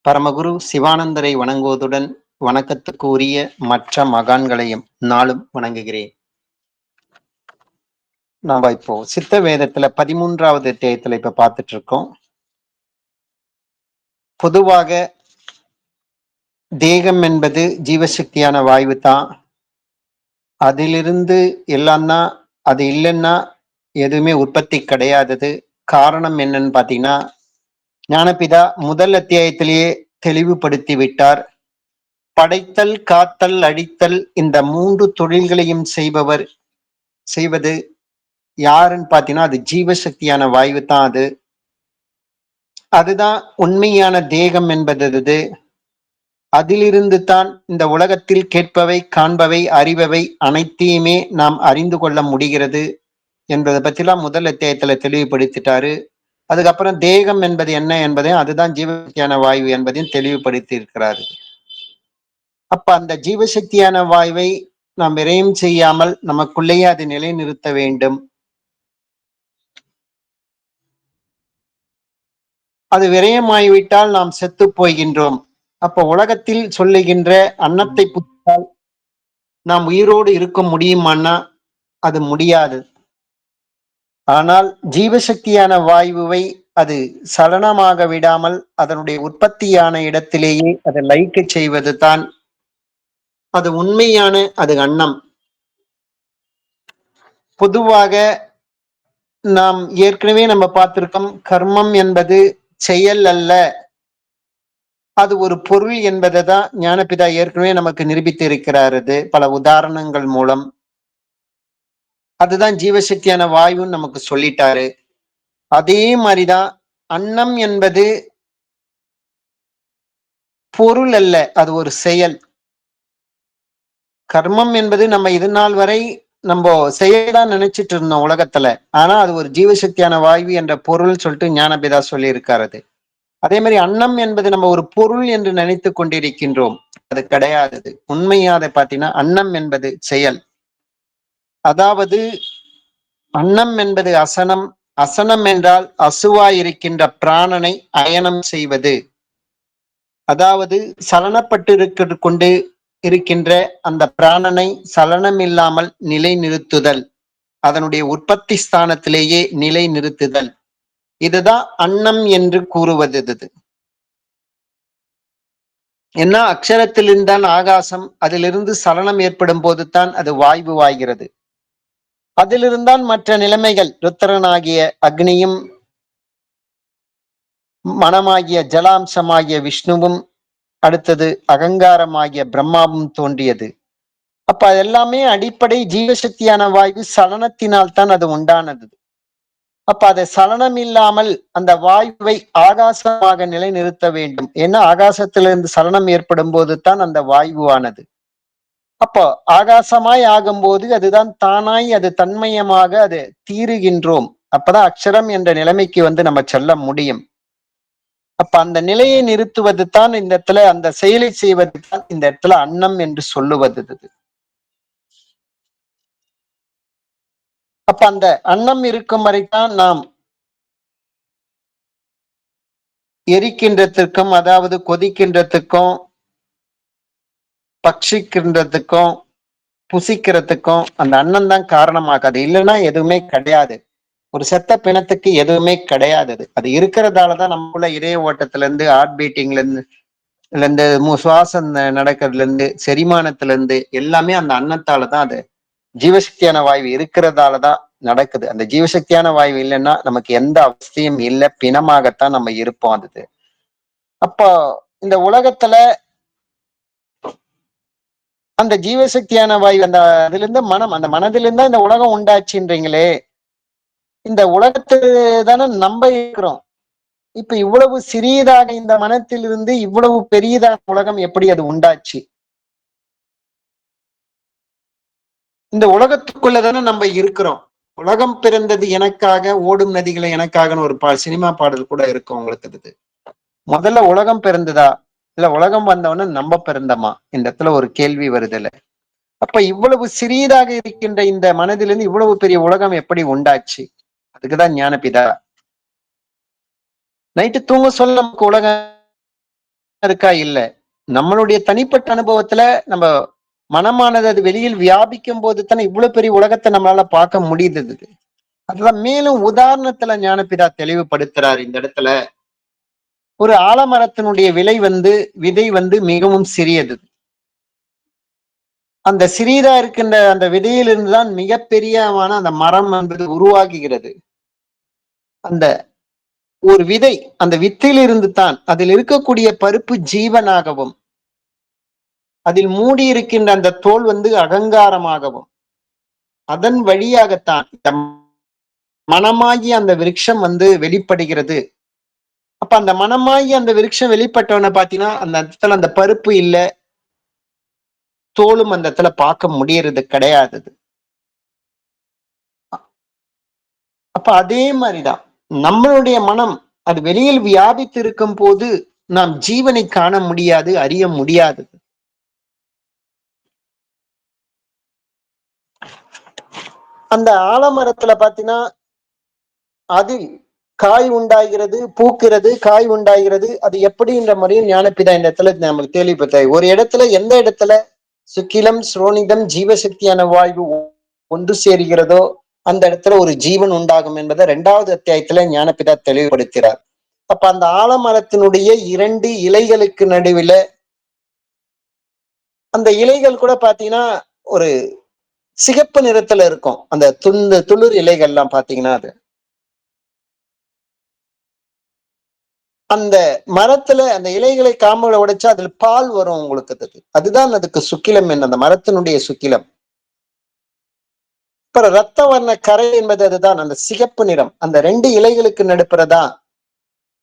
பரமகுரு சிவானந்தரை வணங்குவதுடன் வணக்கத்துக்கு உரிய மற்ற மகான்களையும் நாளும் வணங்குகிறேன். நாம இப்போ சித்த வேதத்துல 13வது அத்தியாயத்துல இப்ப பார்த்துட்டு இருக்கோம். பொதுவாக தேகம் என்பது ஜீவசக்தியான வாயு தான். அதிலிருந்து எல்லாம் தான். அது இல்லைன்னா எதுவுமே உற்பத்தி கிடையாதது. காரணம் என்னன்னு பாத்தீங்கன்னா, ஞானபிதா முதல் அத்தியாயத்திலேயே தெளிவுபடுத்தி விட்டார். படைத்தல், காத்தல், அழித்தல் இந்த 3 தொழில்களையும் செய்வது யாருன்னு பாத்தீங்கன்னா அது ஜீவசக்தியான வாயு தான். அதுதான் உண்மையான தேகம் என்பது. அதிலிருந்து தான் இந்த உலகத்தில் கேட்பவை, காண்பவை, அறிபவை அனைத்தையுமே நாம் அறிந்து கொள்ள முடிகிறது என்பதை பற்றிலாம் முதல் அத்தியாயத்துல தெளிவுபடுத்திட்டாரு. அதுக்கப்புறம் தேகம் என்பது என்ன என்பதையும், அதுதான் ஜீவசக்தியான வாயு என்பதையும் தெளிவுபடுத்தி இருக்கிறாரு. அப்ப அந்த ஜீவசக்தியான வாயுவை நாம் விரயம் செய்யாமல் நமக்குள்ளேயே அது நிலைநிறுத்த வேண்டும். அது விரயமாகிவிட்டால் நாம் செத்து போகின்றோம். அப்ப உலகத்தில் சொல்லுகின்ற அன்னத்தை புத்தால் நாம் உயிரோடு இருக்க முடியுமான்னா அது முடியாது. ஆனால் ஜீவசக்தியான வாயுவை அது சலனமாக விடாமல் அதனுடைய உற்பத்தியான இடத்திலேயே அதை லயிக்க செய்வது தான் அது உண்மையான அது அன்னம். பொதுவாக நாம் ஏற்கனவே நம்ம பார்த்திருக்கோம், கர்மம் என்பது செயல் அல்ல, அது ஒரு பொருள் என்பதை தான் ஞானபிதா ஏற்கனவே நமக்கு நிரூபித்து இருக்கிறாரு பல உதாரணங்கள் மூலம். அதுதான் ஜீவசக்தியான வாயுன்னு நமக்கு சொல்லிட்டாரு. அதே மாதிரிதான் அன்னம் என்பது பொருள் அல்ல, அது ஒரு செயல். கர்மம் என்பது நம்ம இது நாள் வரை நம்ம செயலா நினைச்சிட்டு இருந்தோம் உலகத்துல. ஆனா அது ஒரு ஜீவசக்தியான வாயு என்ற பொருள் சொல்லிட்டு ஞானபிதா சொல்லி இருக்காரு. அதே மாதிரி அன்னம் என்பது நம்ம ஒரு பொருள் என்று நினைத்து கொண்டிருக்கின்றோம். அது கிடையாது. உண்மையாக பாத்தீங்கன்னா அன்னம் என்பது செயல். அதாவது அன்னம் என்பது அசனம். அசனம் என்றால் அசுவாய் இருக்கின்ற பிராணனை அயனம் செய்வது. அதாவது சலனப்பட்டு கொண்டு இருக்கின்ற அந்த பிராணனை சலனம் இல்லாமல் நிலை நிறுத்துதல், அதனுடைய உற்பத்தி ஸ்தானத்திலேயே நிலை நிறுத்துதல், இதுதான் அன்னம் என்று கூறுவது. ஏன்னா அக்ஷரத்திலிருந்தான் ஆகாசம், அதிலிருந்து சலனம் ஏற்படும் போதுதான் அது வாய்வு. அதிலிருந்தான் மற்ற நிலைமைகள் ருத்திரனாகிய அக்னியும் மனமாகிய ஜலாம்சமாகிய விஷ்ணுவும் அடுத்தது அகங்காரமாகிய பிரம்மாவும் தோன்றியது. அப்ப எல்லாமே அடிப்படை ஜீவசக்தியான வாயு சலனத்தினால் தான் அது உண்டானது. அப்ப அதை சலனம் இல்லாமல் அந்த வாயுவை ஆகாசமாக நிலைநிறுத்த வேண்டும். ஏன்னா ஆகாசத்திலிருந்து சலனம் ஏற்படும் போது தான் அந்த வாயுவானது. அப்போ ஆகாசமாய் ஆகும்போது அதுதான் தானாய் அது தன்மயமாக அது தீருகின்றோம். அப்பதான் அக்ஷரம் என்ற நிலைமைக்கு நம்ம செல்ல முடியும். அப்ப அந்த நிலையை நிறுத்துவது தான் இந்த இடத்துல, அந்த செயலை செய்வது தான் இந்த இடத்துல அன்னம் என்று சொல்லுவது. அப்ப அந்த அன்னம் இருக்கும் வரைத்தான் நாம் எரிக்கின்றதுக்கும், அதாவது கொதிக்கின்றதுக்கும், பட்சிக்கின்றதுக்கும், புசிக்கிறதுக்கும் அந்த அன்னம் தான் காரணமாகாது. இல்லைன்னா எதுவுமே கிடையாது. ஒரு செத்த பிணத்துக்கு எதுவுமே கிடையாது. அது இருக்கிறதாலதான் நமக்குள்ள இதய ஓட்டத்துல இருந்து, ஹார்ட் பீட்டிங்ல இருந்து சுவாசம் நடக்கிறதுல இருந்து, செரிமானத்துல இருந்து எல்லாமே அந்த அன்னத்தாலதான். அது ஜீவசக்தியான வாயு இருக்கிறதாலதான் நடக்குது. அந்த ஜீவசக்தியான வாயு இல்லைன்னா நமக்கு எந்த அவசியம் இல்லை, பிணமாகத்தான் நம்ம இருப்போம். அப்போ இந்த உலகத்துல அந்த ஜீவசக்தியான வாயு அந்த அதுல இருந்து அந்த மனதிலிருந்தா இந்த உலகம் உண்டாச்சுன்றீங்களே, இந்த உலகத்துல தானே நம்ம இருக்கிறோம். இப்ப இவ்வளவு சிறியதாக இந்த மனத்திலிருந்து இவ்வளவு பெரியதாக உலகம் எப்படி அது உண்டாச்சு? இந்த உலகத்துக்குள்ளதானே நம்ம இருக்கிறோம். உலகம் பிறந்தது எனக்காக, ஓடும் நதிகளை எனக்காகன்னு ஒரு சினிமா பாடல் கூட இருக்கும் உங்களுக்கு. முதல்ல உலகம் பிறந்ததா, இல்ல உலகம் வந்தவன நம்ம பிறந்தமா? இந்த இடத்துல ஒரு கேள்வி வருதுல்ல. அப்ப இவ்வளவு சிறியதாக இருக்கின்ற இந்த மனதிலிருந்து இவ்வளவு பெரிய உலகம் எப்படி உண்டாச்சு? அதுக்குதான் ஞானபிதா நைட்டு தூங்க சொல்ல நமக்கு உலகம் இருக்கா? இல்ல. நம்மளுடைய தனிப்பட்ட அனுபவத்துல நம்ம மனமானது அது வெளியில் வியாபிக்கும் போது தானே இவ்வளவு பெரிய உலகத்தை நம்மளால பார்க்க முடியுது. அதுதான் மேலும் உதாரணத்துல ஞானபிதா தெளிவுபடுத்துறார் இந்த இடத்துல. ஒரு ஆலமரத்தினுடைய விதை மிகவும் சிறியது. அந்த சிறியதா இருக்கின்ற அந்த விதையிலிருந்து தான் மிகப்பெரியமான அந்த மரம் என்பது உருவாகுகிறது. அந்த ஒரு விதை, அந்த வித்திலிருந்து தான் அதில் இருக்கக்கூடிய பருப்பு ஜீவனாகவும், அதில் மூடி இருக்கின்ற அந்த தோல் அகங்காரமாகவும், அதன் வழியாகத்தான் இந்த மனமாகி அந்த விருட்சம் வெளிப்படுகிறது. அப்ப அந்த மனமாகி அந்த விருட்சம் வெளிப்பட்டவன பாத்தீங்கன்னா, அந்த இடத்துல அந்த பருப்பு இல்ல, தோலும் அந்த இடத்துல பார்க்க முடியறது கிடையாது. அப்ப அதே மாதிரிதான் நம்மளுடைய மனம் அது வெளியில் வியாபித்து இருக்கும் போது நாம் ஜீவனை காண முடியாது, அறிய முடியாது. அந்த ஆலமரத்துல பாத்தீங்கன்னா அது காய் உண்டாகிறது, பூக்கிறது, காய் உண்டாகிறது. அது எப்படின்ற முறையில் ஞானப்பிதா இந்த இடத்துல நமக்கு கேள்விப்பட்டாய். ஒரு இடத்துல எந்த இடத்துல சுக்கிலம், ஸ்ரோனிதம், ஜீவசக்தியான வாழ்வு ஒன்று சேருகிறதோ அந்த இடத்துல ஒரு ஜீவன் உண்டாகும் என்பதை 2வது அத்தியாயத்துல ஞானப்பிதா தெளிவுபடுத்துகிறார். அப்ப அந்த ஆலமரத்தினுடைய 2 இலைகளுக்கு நடுவில் அந்த இலைகள் கூட பாத்தீங்கன்னா ஒரு சிகப்பு நிறத்துல இருக்கும். அந்த துளிர் இலைகள் எல்லாம் பாத்தீங்கன்னா அது அந்த மரத்துல அந்த இலைகளை காம்புகளை உடைச்சா அதுல பால் வரும் உங்களுக்கு. அதுதான் அதுக்கு சுக்கிலம் என்ன, அந்த மரத்தினுடைய சுக்கிலம். அப்புறம் ரத்த வர்ண கரை என்பது அதுதான் அந்த சிகப்பு நிறம். அந்த 2 இலைகளுக்கு நடுப்புறதா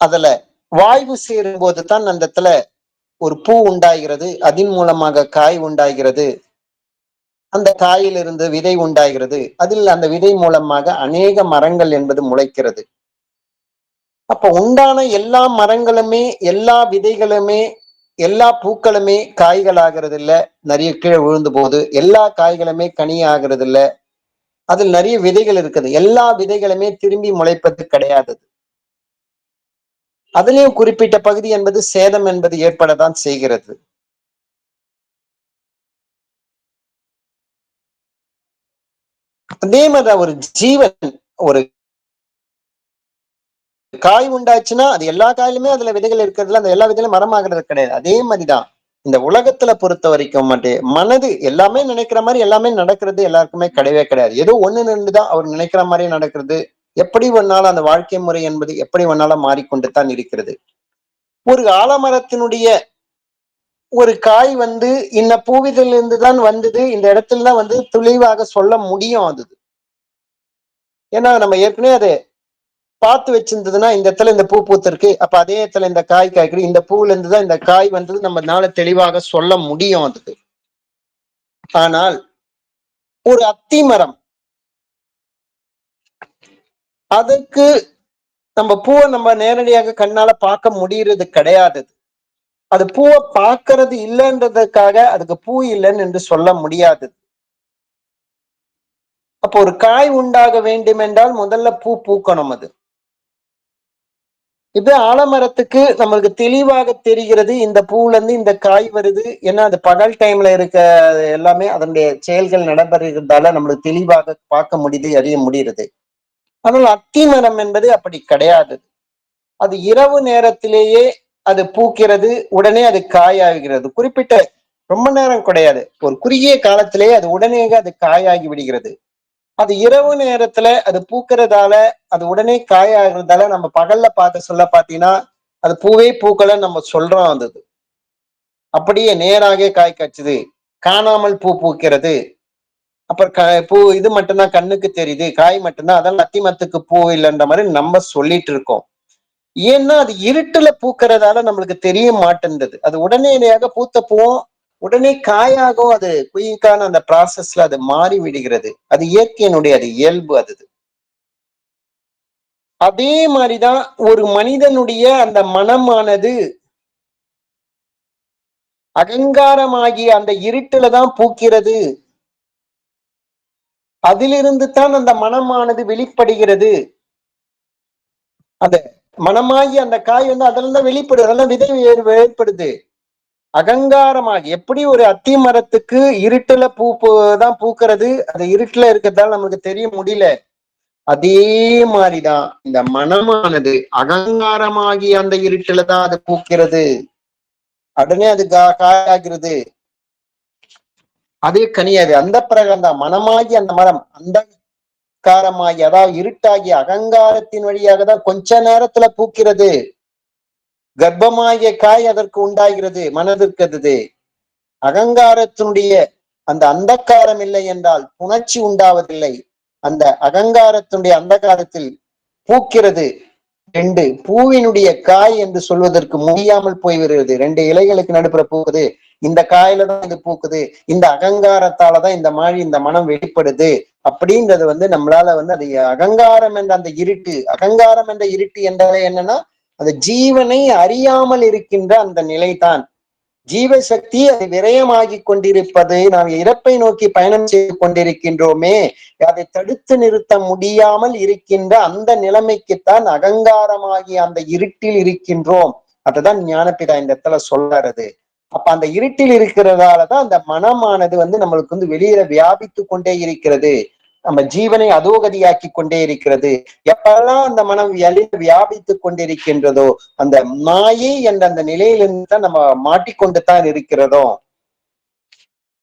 அதுல வாய்வு சேரும் போது தான் அந்த இடத்துல ஒரு பூ உண்டாகிறது, அதன் மூலமாக காய் உண்டாகிறது, அந்த காயிலிருந்து விதை உண்டாகிறது, அதில் அந்த விதை மூலமாக அநேக மரங்கள் என்பது முளைக்கிறது. அப்ப உண்டான எல்லா மரங்களுமே, எல்லா விதைகளுமே, எல்லா பூக்களுமே காய்கள் ஆகிறது இல்ல, நிறைய கீழே விழுந்து போகுது. எல்லா காய்களுமே கனி ஆகிறது இல்ல, அதில் நிறைய விதைகள் இருக்குது. எல்லா விதைகளுமே திரும்பி முளைப்பது கிடையாது. அதுலயும் குறிப்பிட்ட பகுதி என்பது சேதம் என்பது ஏற்படத்தான் செய்கிறது. அதே மாதிரி ஒரு ஜீவன் ஒரு காய் உண்டாச்சுன்னா அது எல்லா காயிலுமே அதுல விதைகள் இருக்கிறதுல அந்த எல்லா விதையிலும் மரம் ஆகிறது கிடையாது. அதே மாதிரிதான் இந்த உலகத்துல பொறுத்த வரைக்கும் மனது எல்லாமே நினைக்கிற மாதிரி எல்லாமே நடக்கிறது எல்லாருக்குமே கிடையவே கிடையாது. ஏதோ ஒண்ணு நின்றுதான் அவர் நினைக்கிற மாதிரி நடக்கிறது. எப்படி ஒன்னாலும் அந்த வாழ்க்கை முறை என்பது எப்படி ஒன்னாலும் மாறிக்கொண்டு தான் இருக்கிறது. ஒரு ஆலமரத்தினுடைய ஒரு காய் இன்ன பூவிதிலிருந்து தான் வந்தது, இந்த இடத்துல தான் தெளிவாக சொல்ல முடியும். அது ஏன்னா நம்ம ஏற்கனவே அதை பார்த்து வச்சிருந்ததுன்னா இந்த இடத்துல இந்த பூ பூத்திருக்கு, அப்ப அதே இடத்துல இந்த காய் காய்க்குது, இந்த பூவுல இருந்துதான் இந்த காய் நம்மனால தெளிவாக சொல்ல முடியும் அதுக்கு. ஆனால் ஒரு அத்தி மரம் அதுக்கு நம்ம பூவை நம்ம நேரடியாக கண்ணால பார்க்க முடியறது கிடையாது. அது பூவை பார்க்கறது இல்லைன்றதுக்காக அதுக்கு பூ இல்லைன்னு என்று சொல்ல முடியாது. அப்போ ஒரு காய் உண்டாக வேண்டும் என்றால் முதல்ல பூ பூக்கணும். அது இது ஆலமரத்துக்கு நம்மளுக்கு தெளிவாக தெரிகிறது, இந்த பூல இருந்து இந்த காய் வருது. ஏன்னா அது பகல் டைம்ல இருக்க எல்லாமே அதனுடைய செயல்கள் நடைபெறுகிறதால நம்மளுக்கு தெளிவாக பார்க்க முடியுது, அறிய முடிகிறது. ஆனால் அத்தி மரம் என்பது அப்படி கிடையாது. அது இரவு நேரத்திலேயே அது பூக்கிறது, உடனே அது காயாகிறது. குறிப்பிட்ட ரொம்ப நேரம் கிடையாது, ஒரு குறுகிய காலத்திலேயே அது உடனே அது காயாகி விடுகிறது. அது இரவு நேரத்துல அது பூக்கிறதால அது உடனே காயாகிறதால நம்ம பகல்ல பார்க்க சொல்ல பாத்தீங்கன்னா அது பூவே பூக்கலன்னு நம்ம சொல்றோம். அது அப்படியே நேராக காய் காய்ச்சுது, காணாமல் பூ பூக்கிறது. அப்புறம் பூ இது மட்டும்தான் கண்ணுக்கு தெரியுது, காய் மட்டும்தான், அதெல்லாம் அத்திமரத்துக்கு பூ இல்லைன்ற மாதிரி நம்ம சொல்லிட்டு இருக்கோம். ஏன்னா அது இருட்டுல பூக்கிறதால நம்மளுக்கு தெரிய மாட்டேன்றது. அது உடனடியாக பூத்த பூவும் உடனே காயாகும். அது குயிக்கான அந்த ப்ராசஸ்ல அது மாறி விடுகிறது. அது இயற்கையினுடைய அது இயல்பு. அது அதே மாதிரிதான் ஒரு மனிதனுடைய அந்த மனமானது அகங்காரமாகிய அந்த இருட்டுல தான் பூக்கிறது. அதிலிருந்து தான் அந்த மனமானது வெளிப்படுகிறது. அத மனமாகி அந்த காய் வந்து அதுல தான் வெளிப்படுது, அதெல்லாம் விதை வெளிப்படுது. அகங்காரமாகி எப்படி ஒரு அத்தி மரத்துக்கு இருட்டுல தான் பூக்கிறது, அது இருட்டுல இருக்கிறதால நமக்கு தெரிய முடியல. அதே மாதிரிதான் இந்த மனமானது அகங்காரமாகி அந்த இருட்டுல தான் அது பூக்கிறது. உடனே அது காயாகிறது. அதே கனியாது. அந்த பிரகாரம் தான் மனமாகி அந்த மரம் அந்த காரமாகி, அதாவது இருட்டாகி அகங்காரத்தின் வழியாக தான் கொஞ்ச நேரத்துல பூக்கிறது. கர்ப்பமாகிய காய் அதற்கு உண்டாகிறது, மனதிற்கு அது. அகங்காரத்தினுடைய அந்த அந்தக்காரம் இல்லை என்றால் புணர்ச்சி உண்டாவதில்லை. அந்த அகங்காரத்தினுடைய அந்தகாரத்தில் பூக்கிறது. ரெண்டு பூவினுடைய காய் என்று சொல்வதற்கு முடியாமல் போய்விடுகிறது. ரெண்டு இலைகளுக்கு நடுப்புற பூக்குது, இந்த காயில தான் இது பூக்குது, இந்த அகங்காரத்தாலதான் இந்த மனம் வெளிப்படுது அப்படின்றது வந்து நம்மளால வந்து அது அகங்காரம் என்ற அந்த இருட்டு. அகங்காரம் என்ற இருட்டு என்றாலே என்னன்னா, அந்த ஜீவனை அறியாமல் இருக்கின்ற அந்த நிலைதான். ஜீவசக்தி அது விரயமாகி கொண்டிருப்பது, நாம் இறப்பை நோக்கி பயணம் செய்து கொண்டிருக்கின்றோமே, அதை தடுத்து நிறுத்த முடியாமல் இருக்கின்ற அந்த நிலைமைக்குத்தான் அகங்காரமாகிய அந்த இருட்டில் இருக்கின்றோம். அதுதான் ஞானப்பிதா இந்த இடத்துல சொல்றது. அப்ப அந்த இருட்டில் இருக்கிறதாலதான் அந்த மனமானது வந்து நம்மளுக்கு வந்து வெளியில வியாபித்து கொண்டே இருக்கிறது. நம்ம ஜீவனை அதோகதியாக்கி கொண்டே இருக்கிறது. எப்பெல்லாம் அந்த மனம் வியாபித்து கொண்டிருக்கின்றதோ, அந்த மாயை என்ற அந்த நிலையிலிருந்து தான் நம்ம மாட்டிக்கொண்டு தான் இருக்கிறதோ.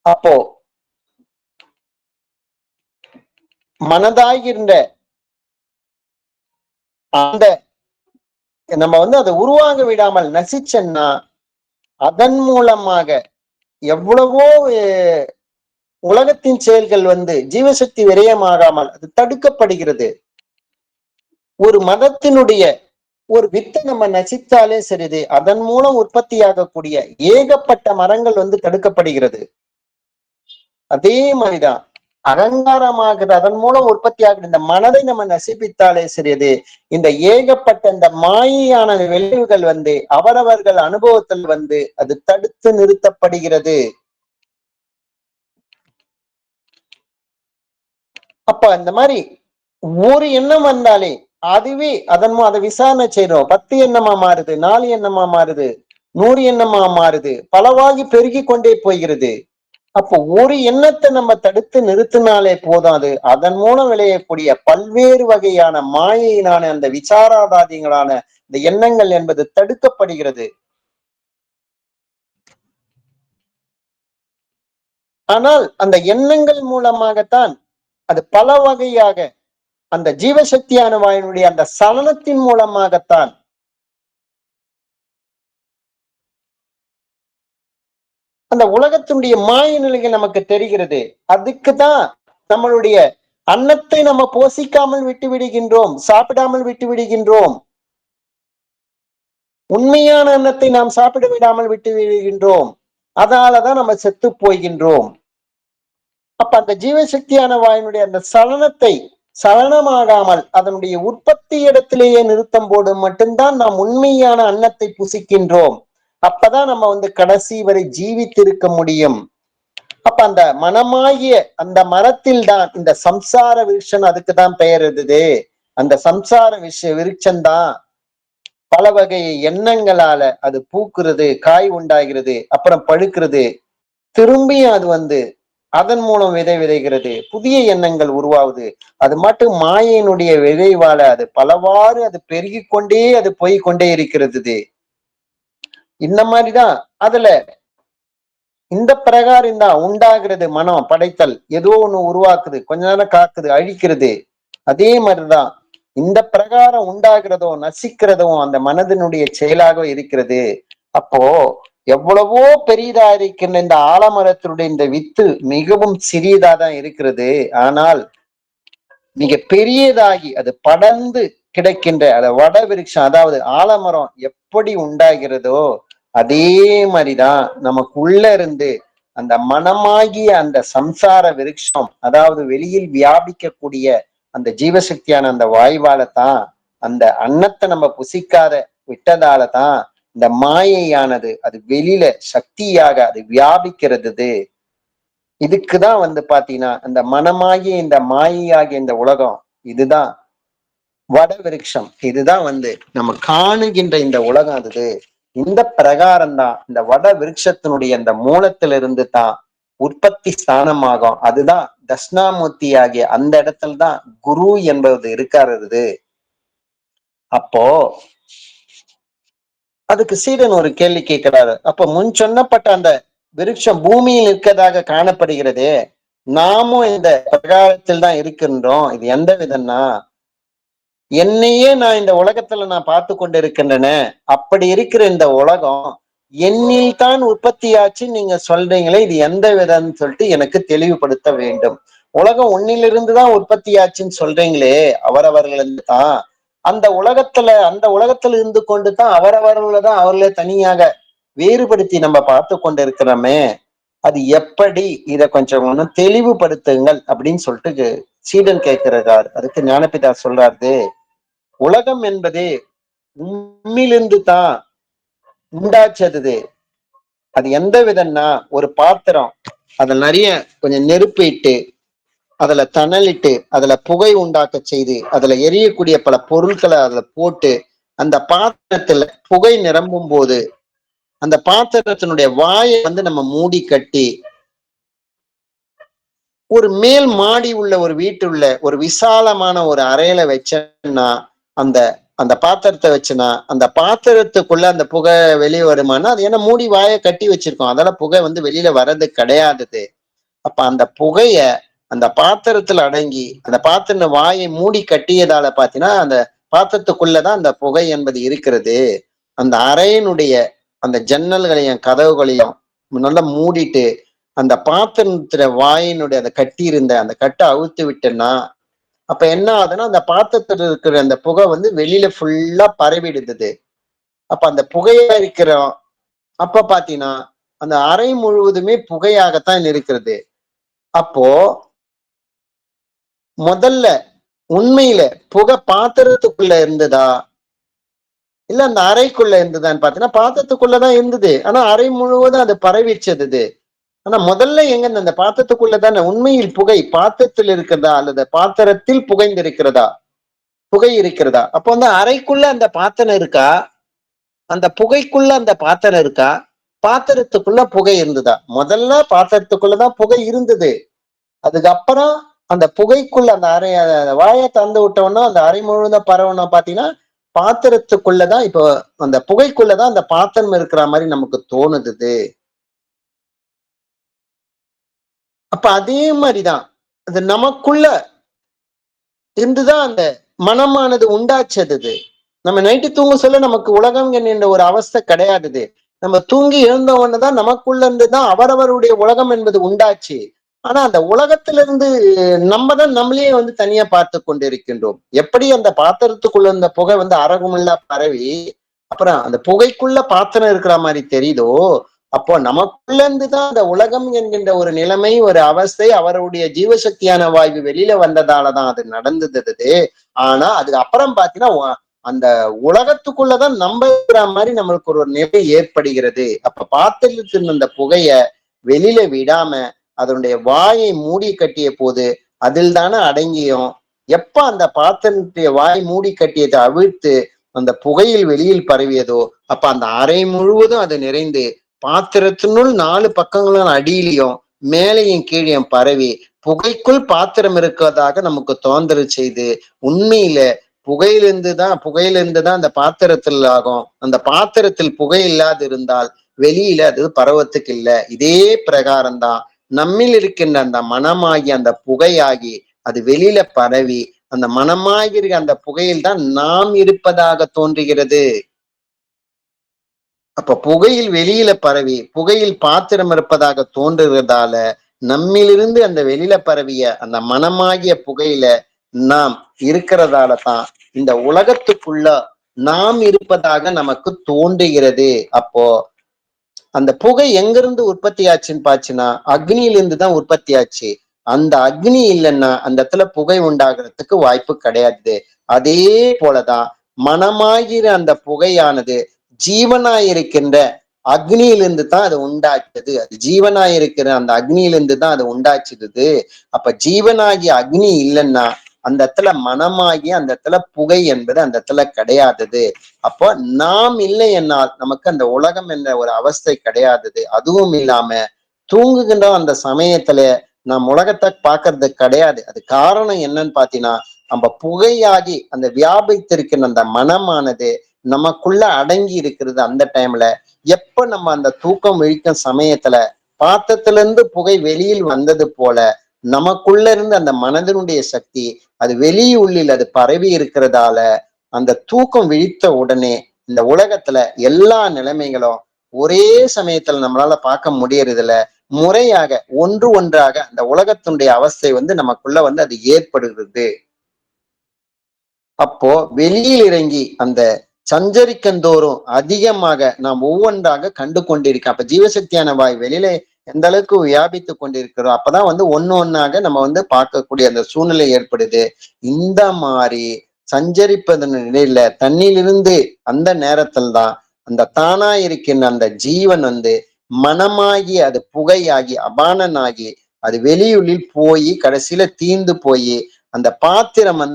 அப்போ மனதாகின்ற அந்த நம்ம வந்து அதை உருவாக விடாமல் நசிச்சன்னா, அதன் மூலமாக எவ்வளவோ உலகத்தின் செயல்கள் வந்து ஜீவசக்தி விரயமாகாமல் அது தடுக்கப்படுகிறது. ஒரு மதத்தினுடைய ஒரு வித்தை நம்ம நசித்தாலே சரிது, அதன் மூலம் உற்பத்தியாகக்கூடிய ஏகப்பட்ட மரங்கள் வந்து தடுக்கப்படுகிறது. அதே மாதிரிதான் அகங்காரமாகுது, அதன் மூலம் உற்பத்தி ஆகுது. இந்த மனதை நம்ம நசிப்பித்தாலே சரியது, இந்த ஏகப்பட்ட இந்த மாயான விளைவுகள் வந்து அவரவர்கள் அனுபவத்தில் வந்து அது தடுத்து நிறுத்தப்படுகிறது. அப்ப இந்த மாதிரி ஒரு எண்ணம் வந்தாலே அதுவே அதை விசாரணை செய்யறோம். 10 எண்ணமா மாறுது, 4 எண்ணமா மாறுது, 100 எண்ணமா மாறுது, பலவாகி பெருகி கொண்டே போகிறது. அப்போ ஒரு எண்ணத்தை நம்ம தடுத்து நிறுத்தினாலே போதாது, அதன் மூலம் விளையக்கூடிய பல்வேறு வகையான மாயையினான அந்த விசாராதாதிகளான இந்த எண்ணங்கள் என்பது தடுக்கப்படுகிறது. ஆனால் அந்த எண்ணங்கள் மூலமாகத்தான் அது பல வகையாக அந்த ஜீவசக்தியான வாயினுடைய அந்த சலனத்தின் மூலமாகத்தான் அந்த உலகத்தினுடைய மாய நிலைகள் நமக்கு தெரிகிறது. அதுக்குதான் நம்மளுடைய அன்னத்தை நம்ம போசிக்காமல் விட்டு விடுகின்றோம், சாப்பிடாமல் விட்டு விடுகின்றோம். உண்மையான அன்னத்தை நாம் சாப்பிட விடாமல் விட்டு விடுகின்றோம். அதனாலதான் நம்ம செத்து போகின்றோம். அப்ப அந்த ஜீவசக்தியான வாயினுடைய அந்த சலனமாகாமல் அதனுடைய உற்பத்தி இடத்திலேயே நிறுத்தம் போடும் மட்டும்தான் நாம் உண்மையான அன்னத்தை புசிக்கின்றோம். அப்பதான் நம்ம வந்து கடைசி வரை ஜீவித்திருக்க முடியும். அப்ப அந்த மனமாகிய அந்த மரத்தில் தான் இந்த சம்சார விருட்சம், அதுக்குதான் பெயர் இருந்தது. அந்த சம்சார விருட்சம்தான் பல வகை எண்ணங்களால அது பூக்குறது, காய் உண்டாகிறது, அப்புறம் பழுக்கிறது, திரும்பியும் அது வந்து அதன் மூலம் விதைகிறது, புதிய எண்ணங்கள் உருவாகுது. அது மட்டும் மாயையினுடைய விளைவால அது பலவாறு அது பெருகி கொண்டே அது போய்கொண்டே இருக்கிறது. இந்த மாதிரிதான் அதுல இந்த பிரகாரம் தான் உண்டாகிறது. மனம் படைத்தல் ஏதோ ஒண்ணு உருவாக்குது, கொஞ்ச நேரம் காக்குது, அழிக்கிறது. அதே மாதிரிதான் இந்த பிரகாரம் உண்டாகிறதோ நசிக்கிறதோ அந்த மனதினுடைய செயலாக இருக்கிறது. அப்போ எவ்வளவோ பெரியதா இருக்கின்ற இந்த ஆலமரத்தினுடைய இந்த வித்து மிகவும் சிறியதா தான் இருக்கிறது. ஆனால் மிக பெரியதாகி அது படர்ந்து கிடைக்கின்ற அந்த வட விருட்சம், அதாவது ஆலமரம் எப்படி உண்டாகிறதோ அதே மாதிரிதான் நமக்கு உள்ள இருந்து அந்த மனமாகிய அந்த சம்சார விருட்சம், அதாவது வெளியில் வியாபிக்கக்கூடிய அந்த ஜீவசக்தியான அந்த வாயுவாலதான், அந்த அன்னத்தை நம்ம புசிக்காத விட்டதாலதான் இந்த மாயையானது அது வெளியில சக்தியாக அது வியாபிக்கிறது. இதுக்குதான் வந்து பாத்தீங்கன்னா இந்த மனமாகிய இந்த மாயையாகிய இந்த உலகம் இதுதான். வட விருட்சம் இதுதான் நம்ம காணுகின்ற இந்த உலகம். அது இந்த பிரகாரம் தான் இந்த வட விருட்சத்தினுடைய இந்த மூலத்திலிருந்து தான் உற்பத்தி ஸ்தானமாகும். அதுதான் தட்சிணாமூர்த்தி ஆகிய அந்த இடத்துல தான் குரு என்பது இருக்காரு. அப்போ அதுக்கு சீடன் ஒரு கேள்வி கேட்கிறாரு. அப்ப முன் சொன்னப்பட்ட அந்த விருட்சம் பூமியில் இருக்கதாக காணப்படுகிறது, நாமும் இந்த பிரகாரத்தில் தான் இருக்கின்றோம். இது எந்த விதம்னா, என்னையே நான் இந்த உலகத்துல நான் பார்த்து கொண்டு இருக்கின்றன. அப்படி இருக்கிற இந்த உலகம் என்னில் தான் உற்பத்தியாச்சு நீங்க சொல்றீங்களே, இது எந்த விதம்னு சொல்லிட்டு எனக்கு தெளிவுபடுத்த வேண்டும். உலகம் உன்னிலிருந்து தான் உற்பத்தியாச்சுன்னு சொல்றீங்களே, அவரவர்கள் தான் அந்த உலகத்துல இருந்து கொண்டு தான் அவரவர்களதான் அவர்களே தனியாக வேறுபடுத்தி நம்ம பார்த்து கொண்டு இருக்கிறோமே, அது எப்படி? இத கொஞ்சம் தெளிவுபடுத்துங்கள் அப்படின்னு சொல்லிட்டு சீடன் கேட்கிறார். அதுக்கு ஞானபிதா சொல்றாரு, உலகம் என்பது உம்மிலிருந்து தான் உண்டாச்சது. அது எந்த விதம்னா, ஒரு பாத்திரம் அதுல நிறைய கொஞ்சம் நெருப்பு இட்டு, அதுல தணலிட்டு, அதுல புகை உண்டாக்க செய்து, அதுல எரியக்கூடிய பல பொருட்களை அதுல போட்டு, அந்த பாத்திரத்துல புகை நிரம்பும் போது அந்த பாத்திரத்தினுடைய வாயை நம்ம மூடி கட்டி, ஒரு மேல் மாடி உள்ள ஒரு வீட்டுள்ள ஒரு விசாலமான ஒரு அறையில வச்சேன்னா, அந்த அந்த பாத்திரத்தை வச்சுனா அந்த பாத்திரத்துக்குள்ள அந்த புகை வெளியே வருமானா, அது ஏன்னா மூடி வாயை கட்டி வச்சிருக்கோம், அதெல்லாம் புகை வெளியில வர்றது கிடையாது. அப்ப அந்த புகைய அந்த பாத்திரத்துல அடங்கி அந்த பாத்திர வாயை மூடி கட்டியதால பாத்தீங்கன்னா, அந்த பாத்திரத்துக்குள்ளதான் அந்த புகை என்பது இருக்கிறது. அந்த அறையினுடைய அந்த ஜன்னல்களையும் கதவுகளையும் நல்லா மூடிட்டு, அந்த பாத்திரத்துல வாயினுடைய அந்த கட்டி இருந்த அந்த கட்டை அவுத்து விட்டேன்னா, அப்ப என்ன ஆகுதுன்னா, அந்த பாத்திரத்துல இருக்கிற அந்த புகை வெளியில ஃபுல்லா பரவிடுது. அப்ப அந்த புகையா இருக்கிற அப்ப பாத்தீங்கன்னா அந்த அறை முழுவதுமே புகையாகத்தான் இருக்கிறது. அப்போ முதல்ல உண்மையில புகை பாத்திரத்துக்குள்ள இருந்ததா, இல்ல அந்த அறைக்குள்ள இருந்ததான்னு பாத்தீங்கன்னா பாத்திரத்துக்குள்ளதான் இருந்தது. ஆனா அறை முழுவதும் அது பரவிச்சது. ஆனா முதல்ல எங்க அந்த பாத்திரத்துக்குள்ளதானே உண்மையில் புகை பாத்திரத்தில் இருக்கிறதா, அல்லது பாத்திரத்தில் புகைந்து இருக்கிறதா, புகை இருக்கிறதா? அப்போ அறைக்குள்ள அந்த பாத்திரம் இருக்கா, அந்த புகைக்குள்ள அந்த பாத்திரம் இருக்கா, பாத்திரத்துக்குள்ள புகை இருந்ததா? முதல்ல பாத்திரத்துக்குள்ளதான் புகை இருந்தது. அதுக்கப்புறம் அந்த புகைக்குள்ள அந்த வாயை திறந்து விட்டோம்னா அந்த அறை முழுவதும் பரவணும் பாத்தீங்கன்னா, பாத்திரத்துக்குள்ளதான் இப்போ அந்த புகைக்குள்ளதான் அந்த பாத்திரம் இருக்கிற மாதிரி நமக்கு தோணுது. அப்ப அதே மாதிரிதான் அது நமக்குள்ள இருந்துதான் அந்த மனமானது உண்டாச்சது. நம்ம நைட்டு தூங்க சொல்ல நமக்கு உலகம் என்கின்ற ஒரு அவஸ்தை கிடையாது. நம்ம தூங்கி எழுந்த உடனேதான் நமக்குள்ள இருந்துதான் அவரவருடைய உலகம் என்பது உண்டாச்சு. ஆனா அந்த உலகத்திலிருந்து நம்ம தான் நம்மளே தனியா பார்த்து கொண்டிருக்கின்றோம். எப்படி அந்த பாத்திரத்துக்குள்ள இருந்த புகை அரகுமுல்லா பரவி அப்புறம் அந்த புகைக்குள்ள பாத்திரம் இருக்கிற மாதிரி தெரியுதோ, அப்போ நமக்குள்ள இருந்துதான் அந்த உலகம் என்கின்ற ஒரு நிலைமை, ஒரு அவஸ்தை, அவருடைய ஜீவசக்தியான வாயு வெளியில வந்ததாலதான் அது நடந்தது. ஆனா அதுக்கு அப்புறம் பாத்தீங்கன்னா அந்த உலகத்துக்குள்ளதான் நம்புற மாதிரி நம்மளுக்கு ஒரு நிலை ஏற்படுகிறது. அப்ப பாத்திரத்தில் இருந்த அந்த புகைய வெளியில விடாம அதனுடைய வாயை மூடி கட்டிய போது அதில் தானே அடங்கியும். எப்ப அந்த பாத்திரத்துடைய வாய் மூடி கட்டியதை அவிழ்த்து அந்த புகையில் வெளியில் பரவியதோ, அப்ப அந்த அறை முழுவதும் அது நிறைந்து பாத்திரத்தினுள் 4 பக்கங்களும் அடியிலையும் மேலையும் கீழையும் பரவி புகைக்குள் பாத்திரம் இருக்கிறதாக நமக்கு தோன்றல் செய்து, உண்மையில புகையிலிருந்துதான் அந்த பாத்திரத்தில் ஆகும். அந்த பாத்திரத்தில் புகை இல்லாது இருந்தால் வெளியில அது பரவத்துக்கு இல்லை. இதே பிரகாரம் தான் நம்மில் இருக்கின்ற அந்த மனமாகி அந்த புகையாகி அது வெளியில பரவி அந்த மனமாகிற அந்த புகையில் தான் நாம் இருப்பதாக தோன்றுகிறது. அப்ப புகையில் வெளியில பரவி புகையில் பாத்திரம் இருப்பதாக தோன்றுகிறதால நம்மிலிருந்து அந்த வெளியில பரவிய அந்த மனமாகிய புகையில நாம் இருக்கிறதால தான் இந்த உலகத்துக்குள்ள நாம் இருப்பதாக நமக்கு தோன்றுகிறது. அப்போ அந்த புகை எங்கிருந்து உற்பத்தி ஆச்சுன்னு பாச்சுன்னா அக்னியிலிருந்து தான் உற்பத்தி ஆச்சு. அந்த அக்னி இல்லைன்னா அந்த இடத்துல புகை உண்டாகிறதுக்கு வாய்ப்பு கிடையாது. அதே போலதான் மனமாகிற அந்த புகையானது ஜீவனாயிருக்கின்ற அக்னியிலிருந்து தான் அது உண்டாச்சது. அது ஜீவனாயிருக்கிற அந்த அக்னியிலிருந்து தான் அது உண்டாச்சுது. அப்ப ஜீவனாகிய அக்னி இல்லைன்னா அந்த இடத்துல மனமாகி அந்த இடத்துல புகை என்பது அந்த இடத்துல கிடையாதது. அப்போ நாம் இல்லை என்னால் நமக்கு அந்த உலகம் என்ற ஒரு அவஸ்தை கிடையாதது. அதுவும் இல்லாம தூங்குகின்ற அந்த சமயத்துல நாம் உலகத்தை பார்க்கறது கிடையாது. அது காரணம் என்னன்னு பாத்தீங்கன்னா, நம்ம புகையாகி அந்த வியாபித்திருக்கிற அந்த மனமானது நமக்குள்ள அடங்கி இருக்கிறது. அந்த டைம்ல எப்ப நம்ம அந்த தூக்கம் விழிக்கும் சமயத்துல பாத்திரத்துல இருந்து புகை வெளியில் வந்தது போல நமக்குள்ள இருந்து அந்த மனதினுடைய சக்தி அது வெளியுள்ளில் அது பரவி இருக்கிறதால அந்த தூக்கம் விழித்த உடனே இந்த உலகத்துல எல்லா நிலைமைகளும் ஒரே சமயத்துல நம்மளால பார்க்க முடியறதுல முறையாக ஒன்று ஒன்றாக அந்த உலகத்தினுடைய அவஸ்தை நமக்குள்ள அது ஏற்படுகிறது. அப்போ வெளியில் இறங்கி அந்த சஞ்சரிக்கந்தோறும் அதிகமாக நாம் ஒவ்வொன்றாக கண்டு கொண்டிருக்கோம். அப்ப ஜீவசக்தியான வாய் வெளியில எந்த அளவுக்கு வியாபித்து கொண்டிருக்கிறோம், அப்பதான் ஒண்ணு ஒன்னாக நம்ம பார்க்கக்கூடிய அந்த சூழ்நிலை ஏற்படுது. இந்த மாதிரி சஞ்சரிப்பதன் நிலையில தண்ணியிலிருந்து அந்த நேரத்தில் தான் அந்த தானா இருக்கின்ற அந்த ஜீவன் மனமாகி அது புகையாகி அபானனாகி அது வெளியுள்ளில் போய் கடைசியில தீர்ந்து போய் அந்த பாத்திரம்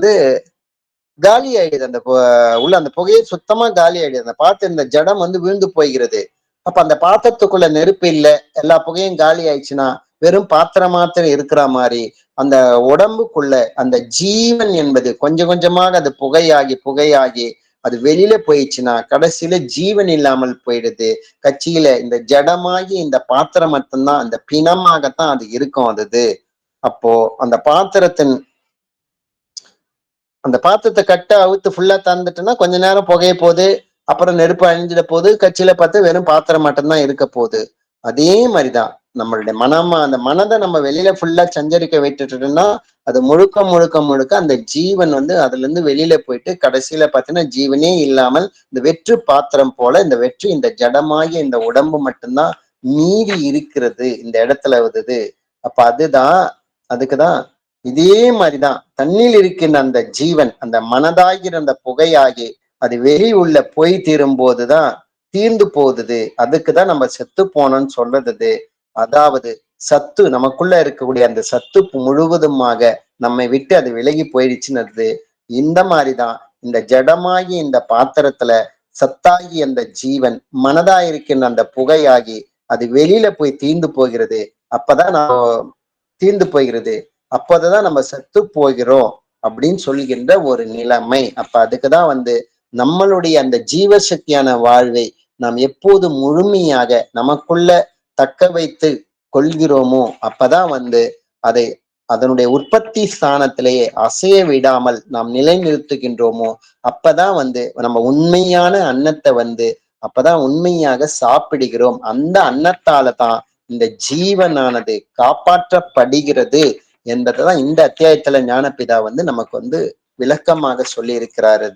காலி ஆயிடுது. அந்த உள்ள அந்த புகையை சுத்தமா காலி ஆயிடுது. அந்த பாத்திரம் இந்த ஜடம் வீழ்ந்து போய்கிறது. அப்ப அந்த பாத்திரத்துக்குள்ள நெருப்பு இல்லை, எல்லா புகையும் காலி ஆயிடுச்சுன்னா வெறும் பாத்திரம் மாத்திரம் இருக்கிற மாதிரி அந்த உடம்புக்குள்ள அந்த ஜீவன் என்பது கொஞ்சம் கொஞ்சமாக அது புகையாகி புகையாகி அது வெளியில போயிடுச்சுன்னா கடைசியில ஜீவன் இல்லாமல் போயிடுது. கட்சியில இந்த ஜடமாகி இந்த பாத்திரம் மட்டும்தான் அந்த பிணமாகத்தான் அது இருக்கும். அது அப்போ அந்த பாத்திரத்தின் அந்த பாத்திரத்தை கட்ட அவுத்து ஃபுல்லா தந்துட்டுன்னா கொஞ்ச நேரம் புகைய போகுது, அப்புறம் நெருப்பு அழிஞ்சிட போகுது, கட்சியில பார்த்து வெறும் பாத்திரம் மட்டும்தான் இருக்க போகுது. அதே மாதிரிதான் நம்மளுடைய அந்த மனதை நம்ம வெளியில ஃபுல்லா சஞ்சரிக்க விட்டுட்டோம்னா அது முழுக்க முழுக்க முழுக்க அந்த ஜீவன் அதுல இருந்து வெளியில போயிட்டு கடைசியில பார்த்தீங்கன்னா ஜீவனே இல்லாமல் இந்த வெற்று பாத்திரம் போல இந்த ஜடமாகிய இந்த உடம்பு மட்டும்தான் மீறி இருக்கிறது இந்த இடத்துல வருது. அப்ப அதுக்குதான் இதே மாதிரிதான் தண்ணியில் இருக்கின்ற அந்த ஜீவன் அந்த மனதாகிற அந்த புகையாகி அது வெளி உள்ள போய் தீரும் போதுதான் தீர்ந்து போகுது. அதுக்குதான் நம்ம செத்து போனோம்னு சொல்றது. அதாவது சத்து நமக்குள்ள இருக்கக்கூடிய அந்த சத்து முழுவதுமாக நம்மை விட்டு அது விலகி போயிடுச்சுன்னு. இந்த மாதிரிதான் இந்த ஜடமாகி இந்த பாத்திரத்துல சத்தாகி அந்த ஜீவன் மனதாயிருக்கின்ற அந்த புகையாகி அது வெளியில போய் தீர்ந்து போகிறது. அப்பதான் நான் தீர்ந்து போகிறது. அப்போதான் நம்ம செத்து போகிறோம் அப்படின்னு சொல்கின்ற ஒரு நிலைமை. அப்ப அதுக்குதான் நம்மளுடைய அந்த ஜீவசக்தியான வாழ்வை நாம் எப்போது முழுமையாக நமக்குள்ள தக்க வைத்து கொள்கிறோமோ அப்பதான் அதை அதனுடைய உற்பத்தி ஸ்தானத்திலேயே அசைய விடாமல் நாம் நிலைநிறுத்துகின்றோமோ அப்பதான் நம்ம உண்மையான அன்னத்தை அப்பதான் உண்மையாக சாப்பிடுகிறோம். அந்த அன்னத்தால தான் இந்த ஜீவனானது காப்பாற்றப்படுகிறது என்பதுதான் இந்த அத்தியாயத்துல ஞானபிதா நமக்கு விளக்கமாக சொல்லி இருக்கிறார்.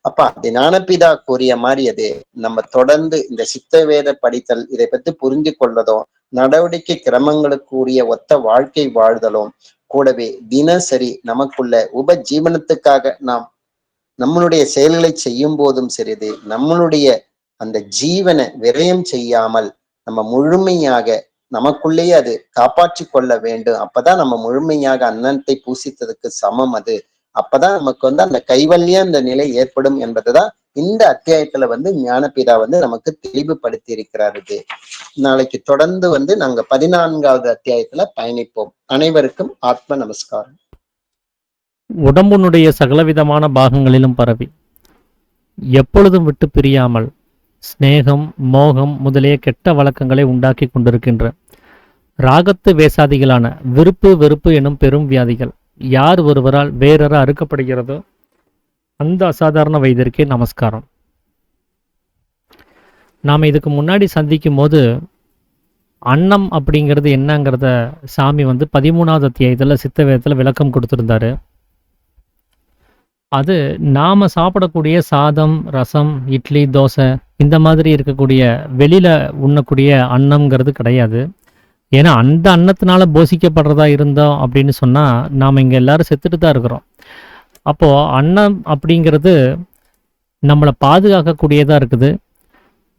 அப்ப அது ஞானபிதா கூறிய மாதிரி அது நம்ம தொடர்ந்து இந்த சித்த வேத படித்தல் இதை பத்தி புரிந்து கொள்வதும் நடவடிக்கை கிரமங்களுக்குரிய ஒத்த வாழ்க்கை வாழ்தலும் கூடவே தினசரி நமக்குள்ள உபஜீவனத்துக்காக நாம் நம்மளுடைய செயல்களை செய்யும் போதும் சரிது நம்மளுடைய அந்த ஜீவனை விரயம் செய்யாமல் நம்ம முழுமையாக நமக்குள்ளேயே அது காப்பாற்றி கொள்ள வேண்டும். அப்பதான் நம்ம முழுமையாக அன்னத்தை பூசித்ததுக்கு சமம். அப்பதான் நமக்கு அந்த கைவல்யம் அந்த நிலை ஏற்படும் என்பதுதான் இந்த அத்தியாயத்துல ஞானபிதா நமக்கு தெளிவுபடுத்தி இருக்கிறாரு. நாளைக்கு தொடர்ந்து நாங்க 14வது அத்தியாயத்துல பயணிப்போம். அனைவருக்கும் ஆத்ம நமஸ்காரம். உடம்புனுடைய சகலவிதமான பாகங்களிலும் பரவி எப்பொழுதும் விட்டு பிரியாமல் ஸ்நேகம் மோகம் முதலிய கெட்ட வழக்கங்களை உண்டாக்கி கொண்டிருக்கின்ற ராகத்து வேசாதிகளான விருப்பு வெறுப்பு எனும் பெரும் வியாதிகள் யார் ஒருவரால் வேறற அறுக்கப்படுகிறதோ அந்த அசாதாரண வைத்தியருக்கே நமஸ்காரம். நாம் இதுக்கு முன்னாடி சந்திக்கும் போது அன்னம் அப்படிங்கிறது என்னங்கிறத சாமி 13வது அத்தியாயத்தில் சித்த வேதத்தில் விளக்கம் கொடுத்துருந்தாரு. அது நாம் சாப்பிடக்கூடிய சாதம் ரசம் இட்லி தோசை இந்த மாதிரி இருக்கக்கூடிய வெளியில் உண்ணக்கூடிய அன்னம்ங்கிறது கிடையாது. ஏன்னா அந்த அன்னத்தினால போஷிக்கப்படுறதா இருந்தோம் அப்படின்னு சொன்னால் நாம் இங்கே எல்லாரும் செத்துட்டு தான் இருக்கிறோம். அப்போது அன்னம் அப்படிங்கிறது நம்மளை பாதுகாக்கக்கூடியதாக இருக்குது.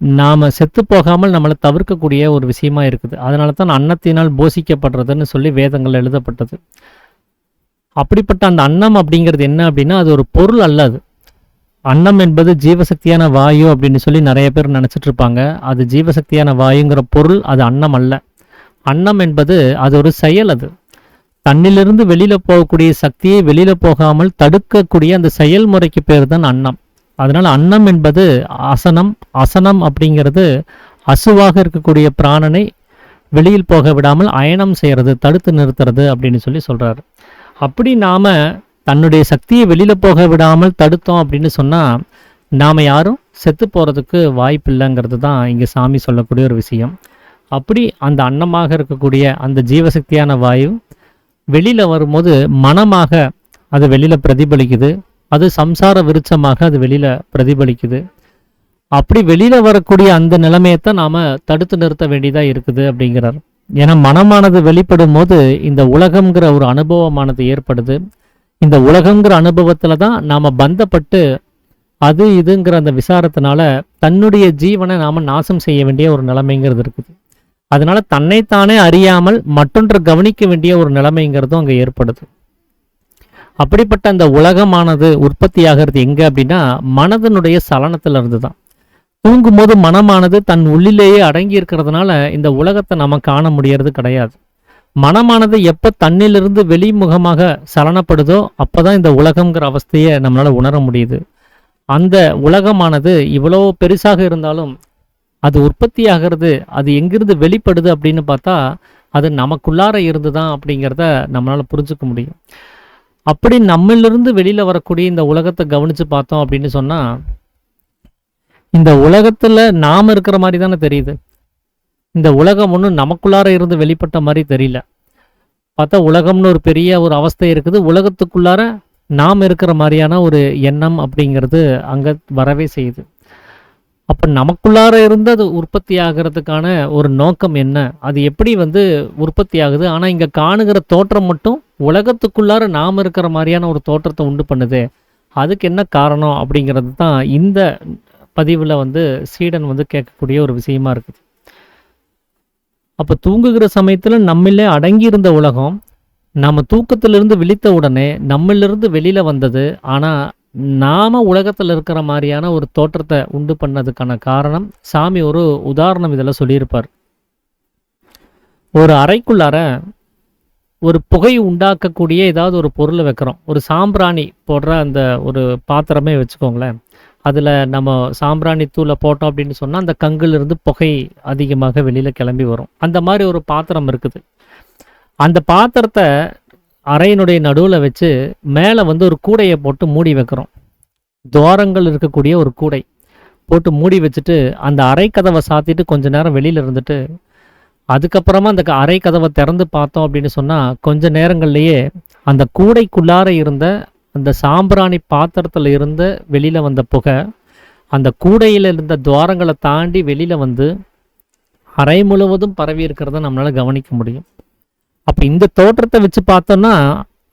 நாம் செத்து போகாமல் நம்மளை தவிர்க்கக்கூடிய ஒரு விஷயமா இருக்குது. அதனால தான் அன்னத்தினால் போஷிக்கப்படுறதுன்னு சொல்லி வேதங்கள் எழுதப்பட்டது. அப்படிப்பட்ட அந்த அன்னம் அப்படிங்கிறது என்ன அப்படின்னா அது ஒரு பொருள் அல்ல. அது அன்னம் என்பது ஜீவசக்தியான வாயு அப்படின்னு சொல்லி நிறைய பேர் நினச்சிட்டு இருப்பாங்க. அது ஜீவசக்தியான வாயுங்கிற பொருள், அது அன்னம் அல்ல. அன்னம் என்பது அது ஒரு செயல். அது தன்னிலிருந்து வெளியில போகக்கூடிய சக்தியை வெளியில போகாமல் தடுக்கக்கூடிய அந்த செயல்முறைக்கு பேர் தான் அன்னம். அதனால அன்னம் என்பது அசனம். அசனம் அப்படிங்கிறது அசுவாக இருக்கக்கூடிய பிராணனை வெளியில் போக விடாமல் அயனம் செய்கிறது, தடுத்து நிறுத்துறது அப்படின்னு சொல்லி சொல்றாரு. அப்படி நாம தன்னுடைய சக்தியை வெளியில போக விடாமல் தடுத்தோம் அப்படின்னு சொன்னா நாம யாரும் செத்து போறதுக்கு வாய்ப்பு இல்லைங்கிறது தான் இங்க சாமி சொல்லக்கூடிய ஒரு விஷயம். அப்படி அந்த அன்னமாக இருக்கக்கூடிய அந்த ஜீவசக்தியான வாயு வெளியில வரும்போது மனமாக அது வெளியில பிரதிபலிக்குது. அது சம்சார விருட்சமாக அது வெளியில பிரதிபலிக்குது. அப்படி வெளியில வரக்கூடிய அந்த நிலைமையத்தான் நாம தடுத்து நிறுத்த வேண்டியதா இருக்குது அப்படிங்கிறார். ஏன்னா மனமானது வெளிப்படும் போது இந்த உலகம்ங்கிற ஒரு அனுபவமானது ஏற்படுது. இந்த உலகம்ங்கிற அனுபவத்துல தான் நாம பந்தப்பட்டு அது இதுங்கிற அந்த விசாரத்தினால தன்னுடைய ஜீவனை நாம நாசம் செய்ய வேண்டிய ஒரு நிலைமைங்கிறது இருக்குது. அதனால தன்னைத்தானே அறியாமல் மற்றொன்று கவனிக்க வேண்டிய ஒரு நிலைமைங்கிறதும் அங்கே ஏற்படுது. அப்படிப்பட்ட அந்த உலகமானது உற்பத்தி ஆகிறது எங்க அப்படின்னா மனதனுடைய சலனத்துல இருந்து தான். தூங்கும்போது மனமானது தன் உள்ளிலேயே அடங்கி இருக்கிறதுனால இந்த உலகத்தை நம்ம காண முடியறது கிடையாது. மனமானது எப்ப தன்னிலிருந்து வெளிமுகமாக சலனப்படுதோ அப்பதான் இந்த உலகம்ங்கிற அவஸ்தையை நம்மளால உணர முடியுது. அந்த உலகமானது இவ்வளோ பெருசாக இருந்தாலும் அது உற்பத்தி ஆகிறது, அது எங்கிருந்து வெளிப்படுது அப்படின்னு பார்த்தா அது நமக்குள்ளார இருந்து தான் அப்படிங்கிறத நம்மளால புரிஞ்சுக்க முடியும். அப்படி நம்மளிருந்து வெளியில வரக்கூடிய இந்த உலகத்தை கவனிச்சு பார்த்தோம் அப்படின்னு சொன்னா இந்த உலகத்துல நாம இருக்கிற மாதிரி தானே தெரியுது. இந்த உலகம் ஒன்றும் நமக்குள்ளார இருந்து வெளிப்பட்ட மாதிரி தெரியல. பார்த்தா உலகம்னு ஒரு பெரிய ஒரு அவஸ்தை இருக்குது. உலகத்துக்குள்ளார நாம் இருக்கிற மாதிரியான ஒரு எண்ணம் அப்படிங்கிறது அங்க வரவே செய்யுது. அப்ப நமக்குள்ளார இருந்து அது உற்பத்தி ஆகிறதுக்கான ஒரு நோக்கம் என்ன, அது எப்படி உற்பத்தி ஆகுது? ஆனா இங்க காணுகிற தோற்றம் மட்டும் உலகத்துக்குள்ளார நாம் இருக்கிற மாதிரியான ஒரு தோற்றத்தை உண்டு பண்ணுது. அதுக்கு என்ன காரணம் அப்படிங்கிறது தான் இந்த பதிவுல சீடன் கேட்கக்கூடிய ஒரு விஷயமா இருக்குது. அப்ப தூங்குகிற சமயத்துல நம்மளே அடங்கி இருந்த உலகம் நம்ம தூக்கத்திலிருந்து விழித்த உடனே நம்மளிருந்து வெளியில வந்தது. ஆனா நாம உலகத்துல இருக்கிற மாதிரியான ஒரு தோற்றத்தை உண்டு பண்ணதுக்கான காரணம் சாமி ஒரு உதாரணம் இதெல்லாம் சொல்லியிருப்பார். ஒரு அறைக்குள்ளார ஒரு புகை உண்டாக்கக்கூடிய ஏதாவது ஒரு பொருளை வைக்கிறோம். ஒரு சாம்பிராணி போடுற அந்த ஒரு பாத்திரமே வச்சுக்கோங்களேன். அதில் நம்ம சாம்பிராணி தூளை போட்டோம் அப்படின்னு சொன்னால் அந்த கங்கிலிருந்து புகை அதிகமாக வெளியில் கிளம்பி வரும். அந்த மாதிரி ஒரு பாத்திரம் இருக்குது. அந்த பாத்திரத்தை அறையினுடைய நடுவில் வச்சு மேலே ஒரு கூடையை போட்டு மூடி வைக்கிறோம். துவாரங்கள் இருக்கக்கூடிய ஒரு கூடை போட்டு மூடி வச்சுட்டு அந்த அறை கதவை சாத்திட்டு கொஞ்ச நேரம் வெளியில் இருந்துட்டு அதுக்கப்புறமா அந்த அறை கதவை திறந்து பார்த்தோம் அப்படின்னு சொன்னால் கொஞ்ச நேரங்கள்லேயே அந்த கூடைக்குள்ளார இருந்த அந்த சாம்பிராணி பாத்திரத்தில் இருந்து வெளியில் வந்த புகை அந்த கூடையில் இருந்த துவாரங்களை தாண்டி வெளியில் அறை முழுவதும் பரவி இருக்கிறத நம்மளால் கவனிக்க முடியும். அப்போ இந்த தோற்றத்தை வச்சு பார்த்தோம்னா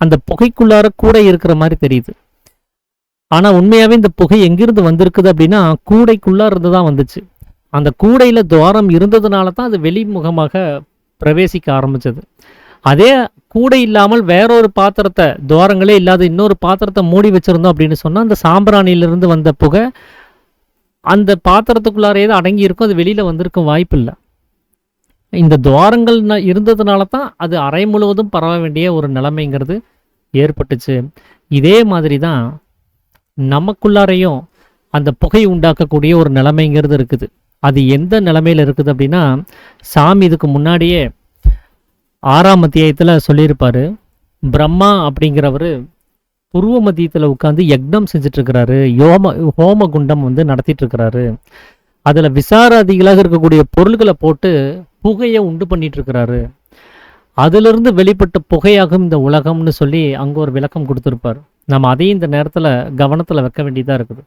அந்த புகைக்குள்ளார கூடை இருக்கிற மாதிரி தெரியுது. ஆனால் உண்மையாகவே இந்த புகை எங்கிருந்து வந்திருக்குது அப்படின்னா கூடைக்குள்ளார இருந்து தான் வந்துச்சு. அந்த கூடையில் துவாரம் இருந்ததுனால தான் அது வெளிமுகமாக பிரவேசிக்க ஆரம்பிச்சது. அதே கூடை இல்லாமல் வேறொரு பாத்திரத்தை துவாரங்களே இல்லாத இன்னொரு பாத்திரத்தை மூடி வச்சிருந்தோம் அப்படின்னு சொன்னால் அந்த சாம்பிராணியிலிருந்து வந்த புகை அந்த பாத்திரத்துக்குள்ளாரே தான் அடங்கி இருக்கும். அது வெளியில் வந்திருக்கும் வாய்ப்பு இல்லை. இந்த துவாரங்கள் இருந்ததுனால தான் அது அறை முழுவதும் பரவ வேண்டிய ஒரு நிலைமைங்கிறது ஏற்பட்டுச்சு. இதே மாதிரி தான் நமக்குள்ளாரையும் அந்த புகை உண்டாக்கக்கூடிய ஒரு நிலைமைங்கிறது இருக்குது. அது எந்த நிலைமையில் இருக்குது அப்படின்னா சாமி இதுக்கு முன்னாடியே 6ஆம் அத்தியாயத்தில் சொல்லியிருப்பாரு. பிரம்மா அப்படிங்கிறவர் புருவ மத்தியத்தில் உட்காந்து யக்னம் செஞ்சுட்டு இருக்கிறாரு. ஹோம குண்டம் நடத்திட்டு இருக்கிறாரு. அதில் விசாராதிகளாக இருக்கக்கூடிய பொருள்களை போட்டு புகையை உண்டு பண்ணிட்டு இருக்கிறாரு. அதிலிருந்து வெளிப்பட்ட புகையாகும் இந்த உலகம்னு சொல்லி அங்கே ஒரு விளக்கம் கொடுத்துருப்பார். நம்ம அதையும் இந்த நேரத்தில் கவனத்தில் வைக்க வேண்டியதாக இருக்குது.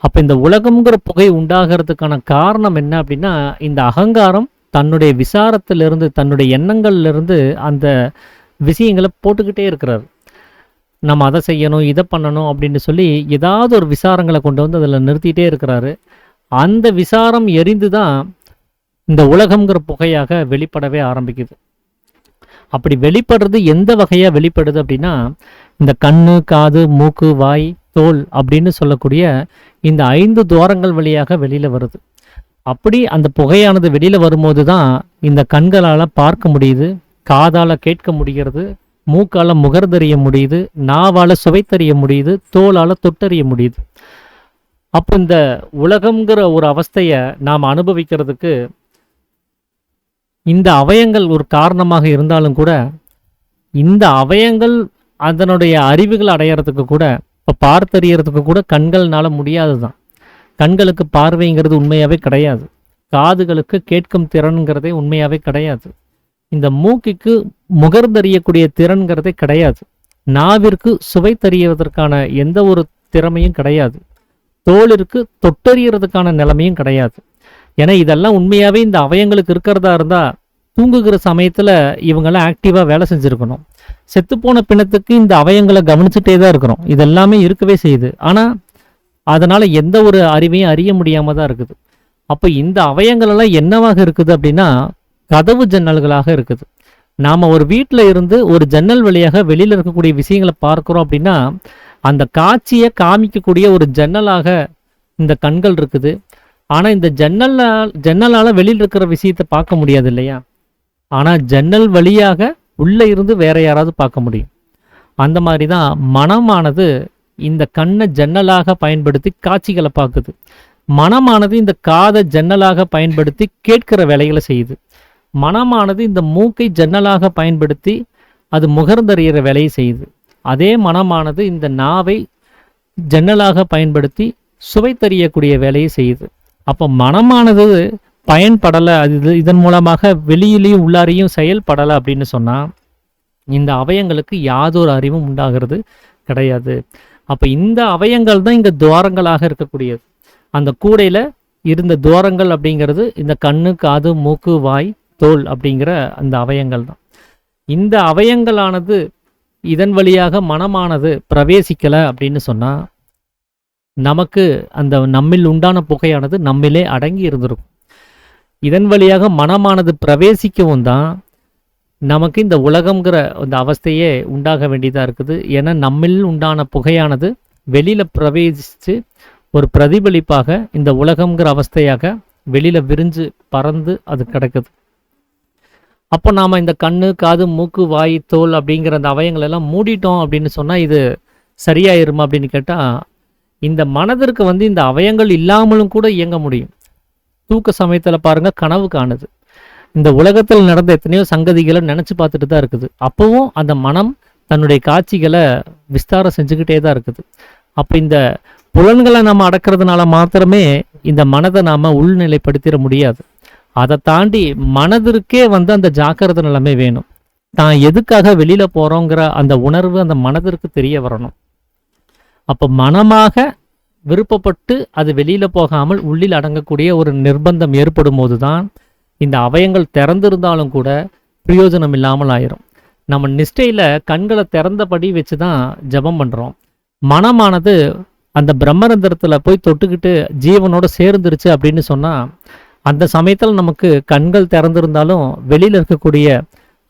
அப்போ இந்த உலகம்ங்கிற புகை உண்டாகிறதுக்கான காரணம் என்ன அப்படின்னா இந்த அகங்காரம் தன்னுடைய விசாரத்திலிருந்து தன்னுடைய எண்ணங்கள்லேருந்து அந்த விஷயங்களை போட்டுக்கிட்டே இருக்கிறார். நம்ம அதை செய்யணும் இதை பண்ணணும் அப்படின்னு சொல்லி ஏதாவது ஒரு விசாரங்களை கொண்டு அதில் நிறுத்திட்டே இருக்கிறாரு. அந்த விசாரம் எரிந்து தான் இந்த உலகம்ங்கிற புகையாக வெளிப்படவே ஆரம்பிக்குது. அப்படி வெளிப்படுறது எந்த வகையா வெளிப்படுது அப்படின்னா, இந்த கண்ணு, காது, மூக்கு, வாய், தோல் அப்படின்னு சொல்லக்கூடிய இந்த 5 துவாரங்கள் வழியாக வெளியில வருது. அப்படி அந்த புகையானது வெளியில வரும்போது தான் இந்த கண்களால பார்க்க முடியுது, காதால கேட்க முடிகிறது, மூக்கால முகர்தறிய முடியுது, நாவால சுவைத்தறிய முடியுது, தோலால தொட்டறிய முடியுது. அப்போ இந்த உலகம்ங்கிற ஒரு அவஸ்தைய நாம் அனுபவிக்கிறதுக்கு இந்த அவயங்கள் ஒரு காரணமாக இருந்தாலும் கூட, இந்த அவயங்கள் அதனுடைய அறிவுகள் அடையறதுக்கு கூட, இப்போ பார்த்தறியறதுக்கு கூட கண்கள்னால முடியாது தான். கண்களுக்கு பார்வைங்கிறது உண்மையாவே கிடையாது. காதுகளுக்கு கேட்கும் திறன்கிறதே உண்மையாவே கிடையாது. இந்த மூக்குக்கு முகர்ந்தறியக்கூடிய திறன்கிறதே கிடையாது. நாவிற்கு சுவை தறியவதற்கான எந்த ஒரு திறமையும் கிடையாது. தோலிற்கு தொட்டறியறதுக்கான நிலைமையும் கிடையாது. ஏன்னா இதெல்லாம் உண்மையாவே இந்த அவயங்களுக்கு இருக்கிறதா இருந்தா தூங்குகிற சமயத்துல இவங்கெல்லாம் ஆக்டிவா வேலை செஞ்சிருக்கணும். செத்துப்போன பிணத்துக்கு இந்த அவயங்களை கவனிச்சுட்டே தான் இருக்கிறோம். இதெல்லாமே இருக்கவே செய்யுது. ஆனா அதனால எந்த ஒரு அறிவையும் அறிய முடியாம தான் இருக்குது. அப்போ இந்த அவயங்கள் எல்லாம் என்னவாக இருக்குது அப்படின்னா, கதவு ஜன்னல்களாக இருக்குது. நாம ஒரு வீட்டில் இருந்து ஒரு ஜன்னல் வழியாக வெளியில இருக்கக்கூடிய விஷயங்களை பார்க்கிறோம் அப்படின்னா, அந்த காட்சியை காமிக்கக்கூடிய ஒரு ஜன்னலாக இந்த கண்கள் இருக்குது. ஆனா இந்த ஜன்னலால வெளியில் இருக்கிற விஷயத்தை பார்க்க முடியாது இல்லையா? ஆனா ஜன்னல் வழியாக உள்ள இருந்து வேற யாராவது பார்க்க முடியும். அந்த மாதிரி தான் மனமானது இந்த கண்ணை ஜன்னலாக பயன்படுத்தி காட்சிகளை பார்க்குது. மனமானது இந்த காதை ஜன்னலாக பயன்படுத்தி கேட்கிற வேலைகளை செய்யுது. மனமானது இந்த மூக்கை ஜன்னலாக பயன்படுத்தி அது முகர்ந்தறிகிற வேலையை செய்யுது. அதே மனமானது இந்த நாவை ஜன்னலாக பயன்படுத்தி சுவைத்தறியக்கூடிய வேலையை செய்யுது. அப்போ மனமானது பயன்படலை, அது இதன் மூலமாக வெளியிலையும் உள்ளாரையும் செயல்படலை அப்படின்னு சொன்னால் இந்த அவயங்களுக்கு யாதொரு அறிவும் உண்டாகிறது கிடையாது. அப்போ இந்த அவயங்கள் தான் இங்கே துவாரங்களாக இருக்கக்கூடியது. அந்த கூடையில் இருந்த துவாரங்கள் அப்படிங்கிறது இந்த கண்ணு, காது, மூக்கு, வாய், தோல் அப்படிங்கிற அந்த அவயங்கள் தான். இந்த அவயங்களானது இதன் வழியாக மனமானது பிரவேசிக்கலை அப்படின்னு சொன்னால் நமக்கு அந்த நம்மில் உண்டான புகையானது நம்மிலே அடங்கி இருந்திருக்கும். இதன் வழியாக மனமானது பிரவேசிக்கவும் தான் நமக்கு இந்த உலகம்ங்கிற அந்த அவஸ்தையே உண்டாக வேண்டியதாக இருக்குது. ஏன்னா நம்மில் உண்டான புகையானது வெளியில் பிரவேசித்து ஒரு பிரதிபலிப்பாக இந்த உலகம்ங்கிற அவஸ்தையாக வெளியில் விரிஞ்சு பறந்து அது கிடக்குது. அப்போ நாம் இந்த கண்ணு, காது, மூக்கு, வாய், தோல் அப்படிங்கிற அந்த அவயங்களெல்லாம் மூடிட்டோம் அப்படின்னு சொன்னால் இது சரியாயிருமா அப்படின்னு கேட்டால், இந்த மனதிற்கு இந்த அவயங்கள் இல்லாமலும் கூட இயங்க முடியும். தூக்க சமயத்தில் பாருங்கள், கனவு காணுது. இந்த உலகத்தில் நடந்த எத்தனையோ சங்கதிகளை நினச்சி பார்த்துட்டு தான் இருக்குது. அப்போவும் அந்த மனம் தன்னுடைய காட்சிகளை விஸ்தாரம் செஞ்சுக்கிட்டே தான் இருக்குது. அப்போ இந்த புலன்களை நம்ம அடக்கிறதுனால மாத்திரமே இந்த மனதை நாம் உள்நிலைப்படுத்திட முடியாது. அதை தாண்டி மனதிற்கே அந்த ஜாக்கிரதை நிலைமை வேணும். தான் எதுக்காக வெளியில் போகிறோங்கிற அந்த உணர்வு அந்த மனதிற்கு தெரிய வரணும். அப்போ மனமாக விருப்பப்பட்டு அது வெளியில் போகாமல் உள்ளில் அடங்கக்கூடிய ஒரு நிர்பந்தம் ஏற்படும் போது தான் இந்த அவயங்கள் திறந்திருந்தாலும் கூட பிரயோஜனம் இல்லாமல் ஆயிரும். நம்ம நிஷ்டையில் கண்களை திறந்தபடி வச்சு தான் ஜபம் பண்ணுறோம். மனமானது அந்த பிரம்மரந்திரத்தில் போய் தொட்டுக்கிட்டு ஜீவனோட சேர்ந்துருச்சு அப்படின்னு சொன்னால் அந்த சமயத்தில் நமக்கு கண்கள் திறந்திருந்தாலும் வெளியில் இருக்கக்கூடிய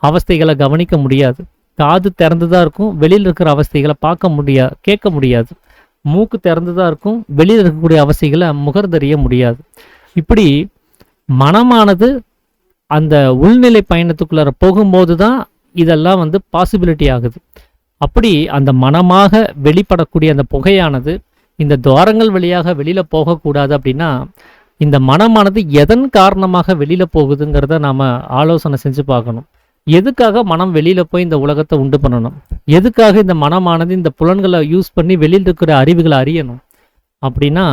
அவஸ்தைகளை கவனிக்க முடியாது. காது திறந்து தான் இருக்கும், வெளியில் இருக்கிற அவஸ்தைகளை கேட்க முடியாது. மூக்கு திறந்து தான் இருக்கும், வெளியில் இருக்கக்கூடிய அவஸ்தைகளை முகர்தறிய முடியாது. இப்படி மனமானது அந்த உள்நிலை பயணத்துக்குள்ளார போகும்போது தான் இதெல்லாம் பாசிபிலிட்டி ஆகுது. அப்படி அந்த மனமாக வெளிப்படக்கூடிய அந்த புகையானது இந்த துவாரங்கள் வழியாக வெளியில் போகக்கூடாது அப்படின்னா இந்த மனமானது எதன் காரணமாக வெளியில் போகுதுங்கிறத நாம் ஆலோசனை செஞ்சு பார்க்கணும். எதுக்காக மனம் வெளியில் போய் இந்த உலகத்தை உண்டு பண்ணணும்? எதுக்காக இந்த மனமானது இந்த புலன்களை யூஸ் பண்ணி வெளியில் இருக்கிற அறிவுகளை அறியணும்? அப்படின்னா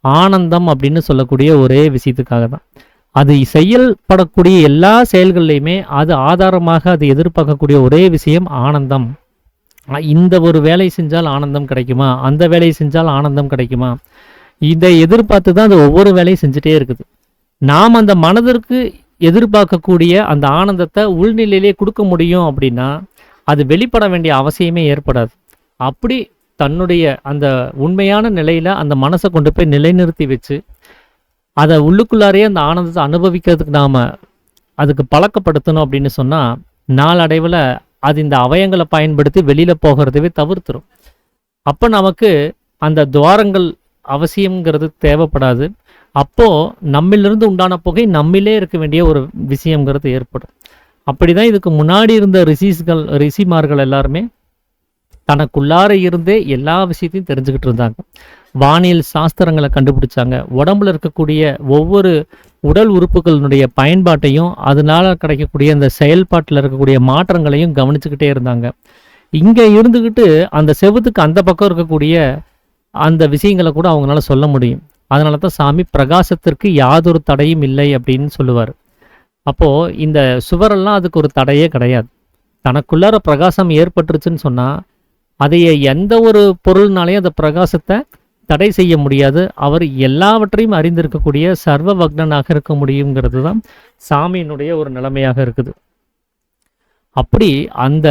ஆனந்தம் அப்படின்னு சொல்லக்கூடிய ஒரே விஷயத்துக்காக தான். அது செயல்படக்கூடிய எல்லா செயல்கள்லையுமே அது ஆதாரமாக அது எதிர்பார்க்கக்கூடிய ஒரே விஷயம் ஆனந்தம். இந்த ஒரு வேலை செஞ்சால் ஆனந்தம் கிடைக்குமா, அந்த வேலையை செஞ்சால் ஆனந்தம் கிடைக்குமா, இதை எதிர்பார்த்து தான் அது ஒவ்வொரு வேலையும் செஞ்சுட்டே இருக்குது. நாம் அந்த மனதிற்கு எதிர்பார்க்கக்கூடிய அந்த ஆனந்தத்தை உள்நிலையிலே கொடுக்க முடியும் அப்படின்னா அது வெளிப்பட வேண்டிய அவசியமே ஏற்படாது. அப்படி தன்னுடைய அந்த உண்மையான நிலையில் அந்த மனசை கொண்டு போய் நிலைநிறுத்தி வச்சு அதை உள்ளுக்குள்ளாரையே அந்த ஆனந்தத்தை அனுபவிக்கிறதுக்கு நாம் அதுக்கு பழக்கப்படுத்தணும் அப்படின்னு சொன்னால் நாளடைவில் அது இந்த அவயங்களை பயன்படுத்தி வெளியில் போகிறதவே தவிர்த்துரும். அப்போ நமக்கு அந்த துவாரங்கள் அவசியம்ங்கிறது தேவைப்படாது. அப்போது நம்மிலிருந்து உண்டான புகை நம்மிலே இருக்க வேண்டிய ஒரு விஷயங்கிறது ஏற்படும். அப்படி தான் இதுக்கு முன்னாடி இருந்த ரிஷிமார்கள் எல்லாருமே தனக்குள்ளார இருந்தே எல்லா விஷயத்தையும் தெரிஞ்சுக்கிட்டு இருந்தாங்க. வானியல் சாஸ்திரங்களை கண்டுபிடிச்சாங்க. உடம்புல இருக்கக்கூடிய ஒவ்வொரு உடல் உறுப்புகளினுடைய பயன்பாட்டையும் அதனால கிடைக்கக்கூடிய அந்த செயல்பாட்டில் இருக்கக்கூடிய மாற்றங்களையும் கவனிச்சுக்கிட்டே இருந்தாங்க. இங்கே இருந்துக்கிட்டு அந்த செவுத்துக்கு அந்த பக்கம் இருக்கக்கூடிய அந்த விஷயங்களை கூட அவங்களால சொல்ல முடியும். அதனால தான் சாமி பிரகாசத்திற்கு யாதொரு தடையும் இல்லை அப்படின்னு சொல்லுவார். அப்போது இந்த சுவரெல்லாம் அதுக்கு ஒரு தடையே கிடையாது. தனக்குள்ளார பிரகாசம் ஏற்பட்டுருச்சுன்னு சொன்னால் அதைய எந்த ஒரு பொருள்னாலையும் அந்த பிரகாசத்தை தடை செய்ய முடியாது. அவர் எல்லாவற்றையும் அறிந்திருக்கக்கூடிய சர்வ வக்னனாக இருக்க முடியுங்கிறது தான் சாமியினுடைய ஒரு நிலைமையாக இருக்குது. அப்படி அந்த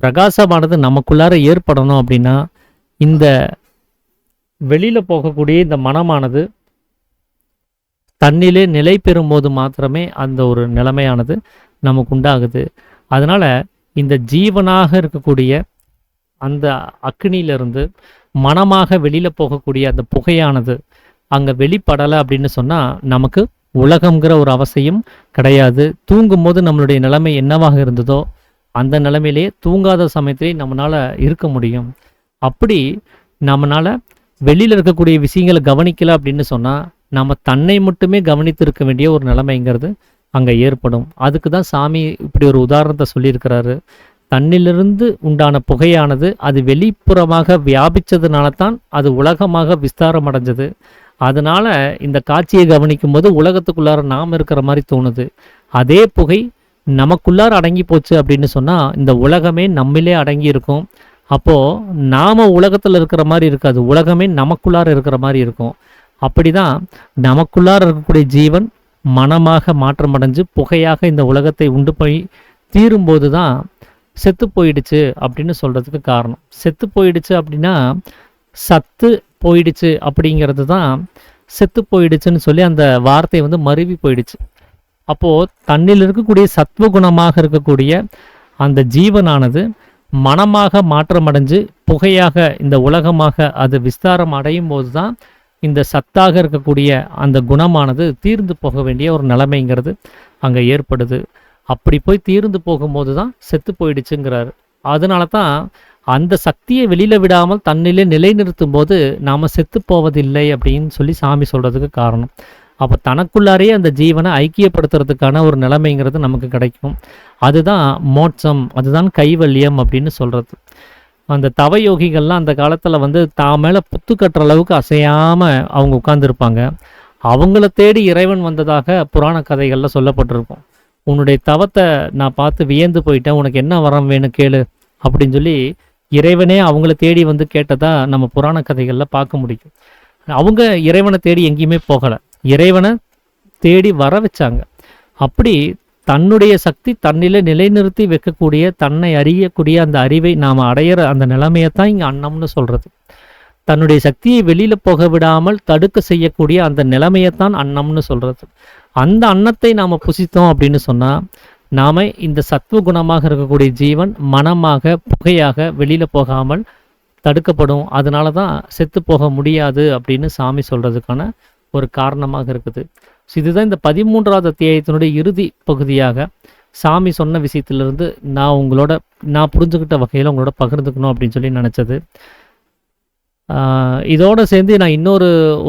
பிரகாசமானது நமக்குள்ளார ஏற்படணும் அப்படின்னா இந்த வெளியில் போகக்கூடிய இந்த மனமானது தன்னிலே நிலை பெறும்போது மாத்திரமே அந்த ஒரு நிலைமையானது நமக்கு உண்டாகுது. அதனால் இந்த ஜீவனாக இருக்கக்கூடிய அந்த அக்னியிலிருந்து மனமாக வெளியில் போகக்கூடிய அந்த புகையானது அங்கே வெளிப்படலை அப்படின்னு சொன்னால் நமக்கு உலகங்கிற ஒரு அவசியம் கிடையாது. தூங்கும்போது நம்மளுடைய நிலைமை என்னவாக இருந்ததோ அந்த நிலைமையிலே தூங்காத சமயத்திலே நம்மளால் இருக்க முடியும். அப்படி நம்மளால் வெளியில் இருக்கக்கூடிய விஷயங்களை கவனிக்கலை அப்படின்னு சொன்னால் நம்ம தன்னை மட்டுமே கவனித்து இருக்க வேண்டிய ஒரு நிலைமைங்கிறது அங்கே ஏற்படும். அதுக்கு தான் சாமி இப்படி ஒரு உதாரணத்தை சொல்லியிருக்கிறாரு. தன்னிலிருந்து உண்டான புகையானது அது வெளிப்புறமாக வியாபித்ததுனால தான் அது உலகமாக விஸ்தாரம் அடைஞ்சது. அதனால் இந்த காட்சியை கவனிக்கும் போது உலகத்துக்குள்ளார நாம் இருக்கிற மாதிரி தோணுது. அதே புகை நமக்குள்ளார அடங்கி போச்சு அப்படின்னு சொன்னால் இந்த உலகமே நம்மிலே அடங்கி இருக்கும். அப்போது நாம் உலகத்தில் இருக்கிற மாதிரி இருக்காது, உலகமே நமக்குள்ளார இருக்கிற மாதிரி இருக்கும். அப்படி தான் நமக்குள்ளார இருக்கக்கூடிய ஜீவன் மனமாக மாற்றமடைஞ்சு புகையாக இந்த உலகத்தை உண்டு போய் தீரும்போது தான் செத்து போயிடுச்சு அப்படின்னு சொல்கிறதுக்கு காரணம். செத்து போயிடுச்சு அப்படின்னா சத்து போயிடுச்சு அப்படிங்கிறது தான் செத்து போயிடுச்சுன்னு சொல்லி அந்த வார்த்தை மருவி போயிடுச்சு. அப்போது தன்னில் இருக்கக்கூடிய சத்வகுணமாக இருக்கக்கூடிய அந்த ஜீவனானது மனமாக மாற்றமடைஞ்சு புகையாக இந்த உலகமாக அது விஸ்தாரம் அடையும் போது தான் இந்த சத்தாக இருக்கக்கூடிய அந்த குணமானது தீர்ந்து போக வேண்டிய ஒரு நிலைமைங்கிறது அங்கே ஏற்படுது. அப்படி போய் தீர்ந்து போகும்போது தான் செத்து போயிடுச்சுங்கிறாரு. அதனால தான் அந்த சக்தியை வெளியில் விடாமல் தன்னிலே நிலைநிறுத்தும் போது நாம் செத்து போவதில்லை அப்படின்னு சொல்லி சாமி சொல்கிறதுக்கு காரணம். அப்போ தனக்குள்ளாரே அந்த ஜீவனை ஐக்கியப்படுத்துறதுக்கான ஒரு நிலைமைங்கிறது நமக்கு கிடைக்கும். அதுதான் மோட்சம், அதுதான் கைவல்யம் அப்படின்னு சொல்கிறது. அந்த தவயோகிகள்லாம் அந்த காலத்தில் தான் மேலே புத்து கட்டுற அளவுக்கு அசையாமல் அவங்க உட்கார்ந்துருப்பாங்க. அவங்கள தேடி இறைவன் வந்ததாக புராண கதைகளில் சொல்லப்பட்டிருக்கும். உன்னுடைய தவத்தை நான் பார்த்து வியந்து போயிட்டேன், உனக்கு என்ன வரம் வேணும் கேளு அப்படின்னு சொல்லி இறைவனே அவங்கள தேடி கேட்டதா நம்ம புராண கதைகளில் பார்க்க முடியும். அவங்க இறைவனை தேடி எங்கேயுமே போகலை, இறைவனை தேடி வர வச்சாங்க. அப்படி தன்னுடைய சக்தி தன்னிலே நிலைநிறுத்தி வைக்கக்கூடிய தன்னை அறியக்கூடிய அந்த அறிவை நாம் அடையிற அந்த நிலைமையத்தான் இங்கே அன்னம்னு சொல்கிறது. தன்னுடைய சக்தியை வெளியில் போக விடாமல் தடுக்க செய்யக்கூடிய அந்த நிலைமையத்தான் அன்னம்னு சொல்கிறது. அந்த அன்னத்தை நாம் புசித்தோம் அப்படின்னு சொன்னால் நாம் இந்த சத்துவ குணமாக இருக்கக்கூடிய ஜீவன் மனமாக புகையாக வெளியில் போகாமல் தடுக்கப்படும். அதனால தான் செத்து போக முடியாது அப்படின்னு சாமி சொல்கிறதுக்கான ஒரு காரணமாக இருக்குது. ஸோ இதுதான் இந்த 13வது அத்தியாயத்தினுடைய இறுதி பகுதியாக சாமி சொன்ன விஷயத்திலிருந்து நான் புரிஞ்சுக்கிட்ட வகையில் உங்களோட பகிர்ந்துக்கணும் அப்படின்னு சொல்லி நினச்சது. இதோடு சேர்ந்து நான்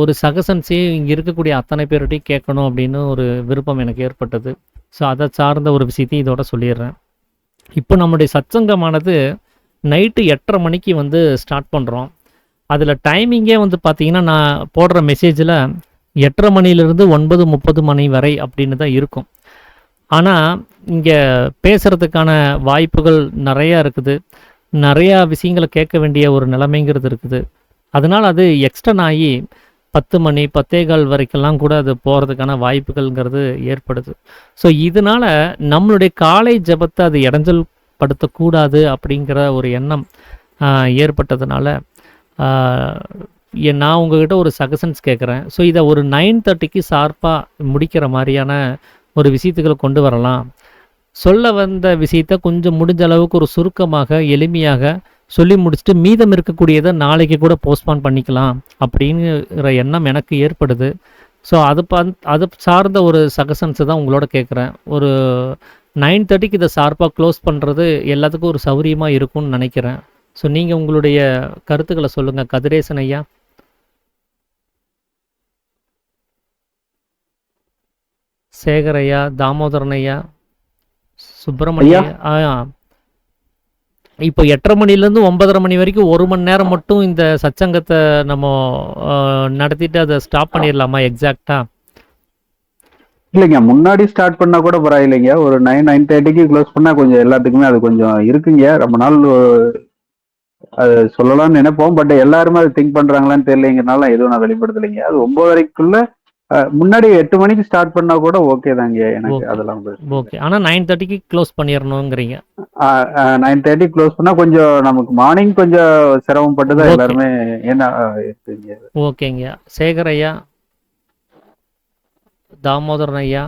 ஒரு சகசன்ஸையும் இங்கே இருக்கக்கூடிய அத்தனை பேர்கிட்டையும் கேட்கணும் அப்படின்னு ஒரு விருப்பம் எனக்கு ஏற்பட்டது. ஸோ அதை சார்ந்த ஒரு விஷயத்தையும் இதோட சொல்லிடுறேன். இப்போ நம்முடைய சத்சங்கமானது நைட்டு 8:30 மணிக்கு ஸ்டார்ட் பண்ணுறோம். அதில் டைமிங்கே பார்த்தீங்கன்னா நான் போடுற மெசேஜில் 8:30 மணிலிருந்து 9:30 மணி வரை அப்படின்னு தான் இருக்கும். ஆனால் இங்கே பேசுகிறதுக்கான வாய்ப்புகள் நிறையா இருக்குது, நிறையா விஷயங்களை கேட்க வேண்டிய ஒரு நிலைமைங்கிறது இருக்குது. அதனால் அது எக்ஸ்டன் ஆகி 10 மணி 10:15 வரைக்கெல்லாம் கூட அது போகிறதுக்கான வாய்ப்புகள்ங்கிறது ஏற்படுது. ஸோ இதனால் நம்மளுடைய காலை ஜபத்தை அது இடைஞ்சல் படுத்தக்கூடாது அப்படிங்கிற ஒரு எண்ணம் ஏற்பட்டதுனால நான் உங்ககிட்ட ஒரு சஜஷன்ஸ் கேட்குறேன். ஸோ இதை ஒரு 9:30க்கு ஷார்ப்பாக முடிக்கிற மாதிரியான ஒரு விஷயத்துக்களை கொண்டு வரலாம். சொல்ல வந்த விஷயத்த கொஞ்சம் முடிஞ்ச அளவுக்கு ஒரு சுருக்கமாக, எளிமையாக சொல்லி முடிச்சுட்டு, மீதம் இருக்கக்கூடியத நாளைக்கு கூட போஸ்ட்பான் பண்ணிக்கலாம் அப்படிங்கிற எண்ணம் எனக்கு ஏற்படுது. ஸோ அது சார்ந்த ஒரு சஜஷன்ஸ தான் உங்களோட கேட்குறேன். ஒரு 9:30க்கு இத ஷார்ப்பா க்ளோஸ் பண்றது எல்லாத்துக்கும் ஒரு சௌரியமா இருக்கும்னு நெனைக்கிறேன். ஸோ நீங்க உங்களுடைய கருத்துக்கள சொல்லுங்க. கதிரேசன் ஐயா, சேகர் ஐயா, தாமோதரன் ஐயா, சுப்பிரமணிய ஐயா ஐயா. இப்போ 8:30 மணிலேருந்து 9:30 மணி வரைக்கும் 1 மணி நேரம் மட்டும் இந்த சச்சங்கத்த நம்ம நடத்திட்டு அத ஸ்டாப் பண்ணிரலாமா எக்ஸாக்ட்டா? இல்லைங்க, முன்னாடி ஸ்டார்ட் பண்ணா கூட பரவாயில்லைங்க. ஒரு 9:30க்கு க்ளோஸ் பண்ணா கொஞ்சம் எல்லாத்துக்குமே அது கொஞ்சம் இருக்குங்க. ரொம்ப நாள் அது சொல்லலாம்னு நினைப்போம். பட் எல்லாருமே அதை திங்க் பண்றாங்களான்னு தெரியலைங்கிறனால எதுவும் நான் வெளிப்படுத்தலைங்க. அது 9:30க்குள்ள முன்னாடி 8 மணிக்கு ஸ்டார்ட் பண்ணா கூட ஓகே தாங்க எனக்கு. ஓகே. அதெல்லாம் ஓகே. ஆனா 9:30க்கு க்ளோஸ் பண்ணிரணுங்கிறீங்க. 9:30 க்ளோஸ் பண்ணா கொஞ்சம் நமக்கு மார்னிங் கொஞ்சம் சிரமப்பட்டு தான் ஓகே. எல்லாருமே ஏன்னா இருக்குங்க. ஓகேங்க. சேகர் ஐயா, தாமோதரன் ஐயா,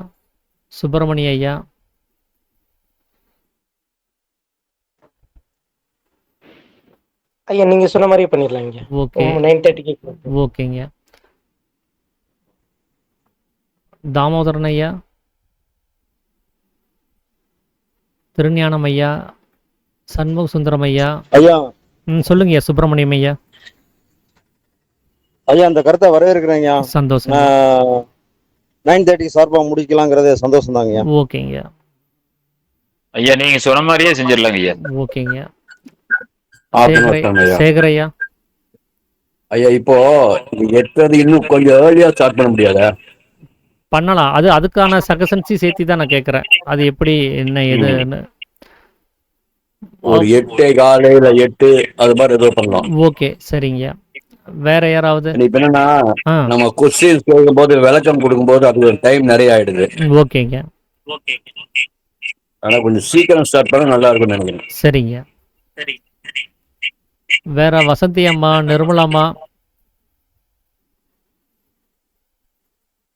சுப்பிரமணிய ஐயா. ஐயா நீங்க சொன்ன மாதிரியே பண்ணிடலாங்க. ஓகே. 9:30க்கு ஓகேங்க. தாமோதரன் ஐயா, திருஞானம் ஐயா, சண்முக சுந்தரம் ஐயா. ஐயா சொல்லுங்கய்யா சுப்பிரமணியம் ஐயா. ஐயா அந்த கருத்தை வரவேற்கிறேங்க. சந்தோஷம். 9:30 ஷார்ப்பா முடிக்கலாங்கிறது சந்தோஷம் தாங்க. ஓகேங்க. ஐயா நீங்க சொன்ன மாதிரியே செஞ்சிடலாங்க ஐயா. ஓகேங்க. ஆத்மஸ்தானம் ஐயா. சேகர் ஐயா, ஐயா இப்போ 8:30 இன்னும் கொஞ்சம் ஏர்லியா ஸ்டார்ட் பண்ண முடியாதா? பண்ணலாம். அதுக்கான சகசன்சி சேர்த்து தான் நான் கேட்குறேன். அது எப்படி என்ன ஏதுன்னு. ஒரு 8:15 இல்ல 8 அது மாதிரி ஏதோ பண்ணலாம். ஓகே சரிங்க. வேற யாராவது? இப்ப என்னன்னா ஆ நம்ம கொஸ்டின்ஸ் கேட்கும்போது விளக்கம் கொடுக்கும்போது அது ஒரு டைம் நிறைய ஆயிடுது. ஓகேங்க. ஆனா கொஞ்சம் சீக்கிரம் ஸ்டார்ட் பண்ணா நல்லா இருக்கும்னு நினைக்கிறேன். சரிங்க. வேற வசந்தி அம்மா, நிர்மலாம்மா.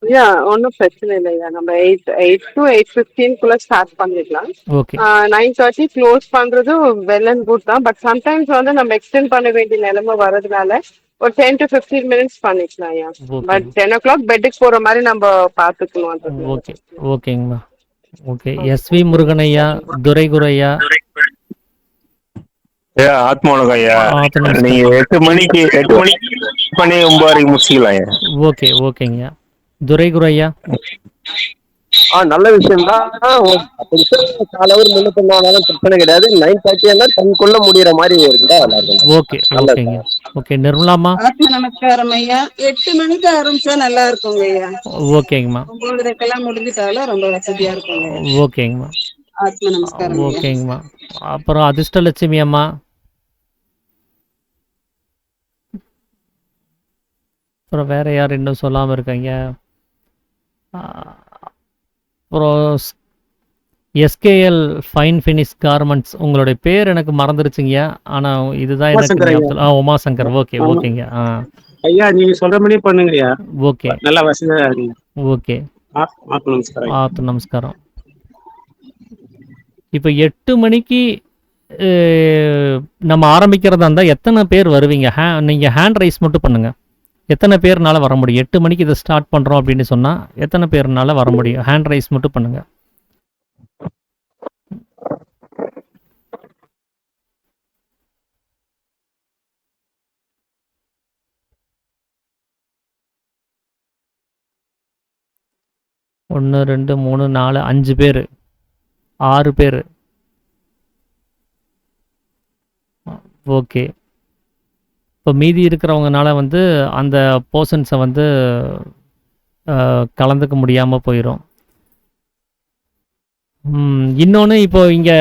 ஐயா ஒன்றும் பிரச்சனை இல்லையா, நம்ம 8 to 8:15 ஸ்டார்ட் பண்ணிடலாம். ஓகே 9:30 க்ளோஸ் பண்றது வெல் அண்ட் குட் தான். பட் சம்டைம்ஸ் வந்து நம்ம எக்ஸ்டெண்ட் பண்ண வேண்டிய நிலைமை வர்றதுனால ஒரு 10 to 15 minutes பண்ணிக்கலாம் ஐயா. ஓகே. பட் 10 o'clock பெட்டுக்கு போற மாதிரி நம்ம பார்த்துக்கணும். ஓகே ஓகேங்கம்மா. ஓகே. எஸ்வி முருகன் ஐயா, துரைகுரு ஐயா. ஐயா ஆத்மாவளம் ஐயா, நீங்க 8 மணிக்கு பண்ணி 9:30 முடிச்சுக்கலாம் ஐயா. ஓகே ஓகேங்க. துரைகுரு ஐயா. நல்ல விஷயம் தான். கால ஒரு முன்ன பின்னாலும் பிரச்சனை கிடையாது. 9:30 தனக்குள்ள முடியற மாதிரி இருந்தா ஓகே ஓகேங்க. ஓகே. நிர்மலாம்மா. ஆத்ம நமஸ்காரம் ஐயா. 8 மணிக்கு ஆரம்பிச்சா நல்லா இருக்குங்க ஐயா. ஓகேங்கம்மா. 9:30 முடிஞ்சிட்டாலும் ரொம்ப வசதியா இருக்குங்க. ஓகேங்கம்மா. ஆத்ம நமஸ்காரம் ஐயா. ஓகேங்கம்மா. அப்புறம் அதிர்ஷ்டலட்சுமி அம்மா. அப்புறம் வேற யார் இன்னும் சொல்லாம இருக்காங்க? அப்புறம் எஸ்கேஎல் ஃபைன் ஃபினிஷ் கார்மெண்ட்ஸ். உங்களுடைய பேர் எனக்கு மறந்துருச்சுங்கய்யா. ஆனா இதுதான் எனக்கு உமாசங்கர் ஐயா. ஞாபகத்துல. உமாசங்கர். ஓகே ஓகேங்க. ஐயா நீங்க சொல்ற மாதிரி பண்ணுங்க ஐயா. ஓகே நல்லா வசதியா இருக்குங்க. ஓகே. ஆத்ம நமஸ்காரம் ஐயா. நமஸ்காரம். இப்போ 8 மணிக்கு நம்ம ஆரம்பிக்கிறதா இருந்தால் எத்தனை பேர் வருவீங்க? நீங்கள் ஹேண்ட் ரைஸ் மட்டும் பண்ணுங்கள். எத்தனை பேர்னால வர முடியும்? 8 மணிக்கு இதை ஸ்டார்ட் பண்ணுறோம் அப்படின்னு சொன்னால் எத்தனை பேர்னால வர முடியும்? ஹேண்ட் ரைஸ் மட்டும் பண்ணுங்கள். ஒன்று 2 3 4 5 பேர், 6 பேர். ஓகே. இப்போ மீதி இருக்கிறவங்கனால வந்து அந்த போர்ஷன்ஸை வந்து கலந்துக்க முடியாமல் போயிடும். இன்னொன்று இப்போ இங்கே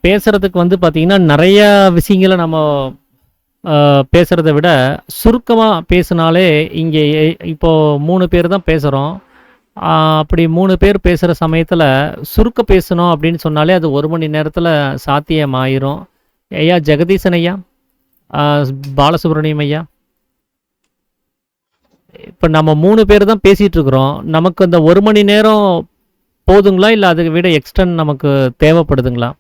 பேசுகிறதுக்கு வந்து பார்த்திங்கன்னா நிறையா விஷயங்களை நம்ம பேசுகிறத விட சுருக்கமாக பேசினாலே இங்கே இப்போது 3 பேர் தான் பேசுகிறோம். அப்படி 3 பேர் பேசுகிற சமயத்தில் சுருக்க பேசணும் அப்படின்னு சொன்னாலே அது 1 மணி நேரத்தில் சாத்தியமாயிரும். ஐயா ஜெகதீசன் ஐயா, பாலசுப்ரமணியம் ஐயா, இப்போ நம்ம 3 பேர் தான் பேசிகிட்டு இருக்கிறோம். நமக்கு அந்த 1 மணி நேரம் போதுங்களா? இல்ல அதை விட எக்ஸ்டெண்ட் நமக்கு தேவைப்படுதுங்களா?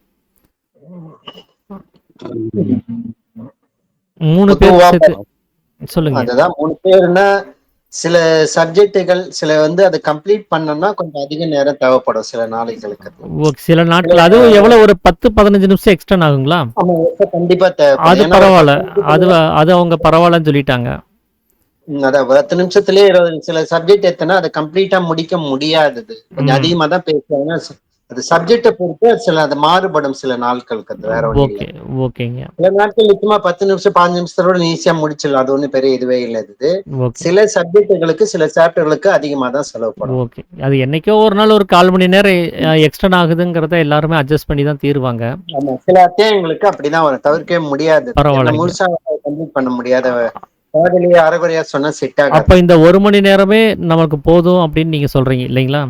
3 பேர் பொதுவா சேர்த்து சொல்லுங்க. அதுதான் 3 பேர்னா சில சப்ஜெக்டுகள் சில வந்து அதை கம்ப்ளீட் பண்ணோம்னா கொஞ்சம் அதிக நேரம் தேவைப்படும் சில நாளைகளுக்கு. சில நாட்கள் அதுவும் எவ்வளவு ஒரு 10-15 நிமிஷம் எக்ஸ்டெண்ட் ஆகுங்களா? ஆமா, கண்டிப்பா அது தேவைப்படும். ஏன்னா ஒரு பரவாயில்ல. 10 அது அவங்க பரவாயில்லன்னு சொல்லிட்டாங்க. அதான் 10 நிமிஷத்துலயே 20 சில சப்ஜெக்ட் எத்தனை அதை கம்ப்ளீட்டா முடிக்க முடியாதது. கொஞ்சம் அதிகமா தான் பேசுவாங்க. அது சப்ஜெக்டை பொறுத்து சில அது மாறுபடும் சில நாட்களுக்கு. அது வேற ஒண்ணும் இல்ல. ஓகேங்க. சில நாட்கள் நிச்சயமா 10 நிமிஷம் 15 நிமிஷத்தோட ஈஸியா முடிச்சிடலாம். அது ஒண்ணும் பெரிய இதுவே இல்லை. இது ஓகே. சில சப்ஜெக்டுகளுக்கு சில சாப்டர்களுக்கு அதிகமா தான் செலவுப்படும். ஓகே. அது என்னைக்கோ ஒரு நாள் ஒரு 1/4 மணி நேரம் எக்ஸ்டெண்ட் ஆகுதுங்கிறத எல்லாருமே அட்ஜஸ்ட் பண்ணி தான் தீருவாங்க. ஆமா, சில அத்தியாயங்களுக்கு அப்படிதான் வரும். தவிர்க்கவே முடியாது. ஏன்னா பரவாயில்லைங்க. முழுசா கம்ப்ளீட் பண்ண முடியாத பாதிலேயே அரைகுறையா சொன்னா செட் அப்ப ஆகாது. இந்த 1 மணி நேரமே நமக்கு போதும் அப்படின்னு நீங்க சொல்றீங்க இல்லைங்களா?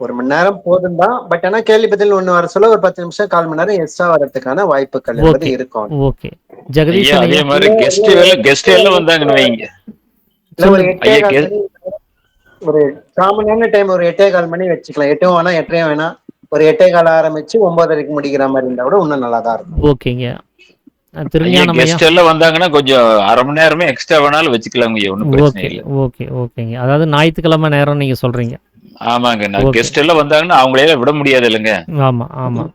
1 மணி நேரம் போதும் தான். பட் ஆனா கேள்வி பதில் ஒண்ணு வர சொல்ல ஒரு 10 நிமிஷம் 1/4 மணி நேரம் எக்ஸ்ட்ரா வரதுக்கான வாய்ப்புகள் என்பது ஓகே. இருக்கும். ஓகே. ஜெகதீஷ் ஐயா அதே ஐயா. மாதிரி கெஸ்ட் எல்லாம் வந்தாங்கன்னு வைங்க. இல்ல ஒரு சொல்லுங்க. 8:15 ஐயா மணி, ஒரு காமனான டைம் ஒரு 8:15 மணி வச்சுக்கலாம். 8 வேணா 8:30 வேணா, ஒரு 8:15 ஆரம்பிச்சு 9:30க்கு முடிக்கிற மாதிரி இருந்தா கூட இன்னும் நல்லா தான் இருக்கும். ஓகேங்க. ஐயா திருஞானம் ஐயா. கெஸ்ட் எல்லாம் வந்தாங்கன்னா கொஞ்சம் அரை மணி நேரமே எக்ஸ்ட்ரா வேணாலும் வச்சுக்கலாங்க ஐயா, ஒன்றும் பிரச்சனை ஓகே. இல்லை. ஓகேங்க. அதாவது ஞாயிற்றுக்கிழமை நேரம் நீங்க சொல்றீங்க. ஆமாங்க, நான் ஓகே. கெஸ்ட் எல்லாம் வந்தாங்கன்னா அவங்களே விட முடியாது இல்லைங்க. ஆமா. ஆமாங்க.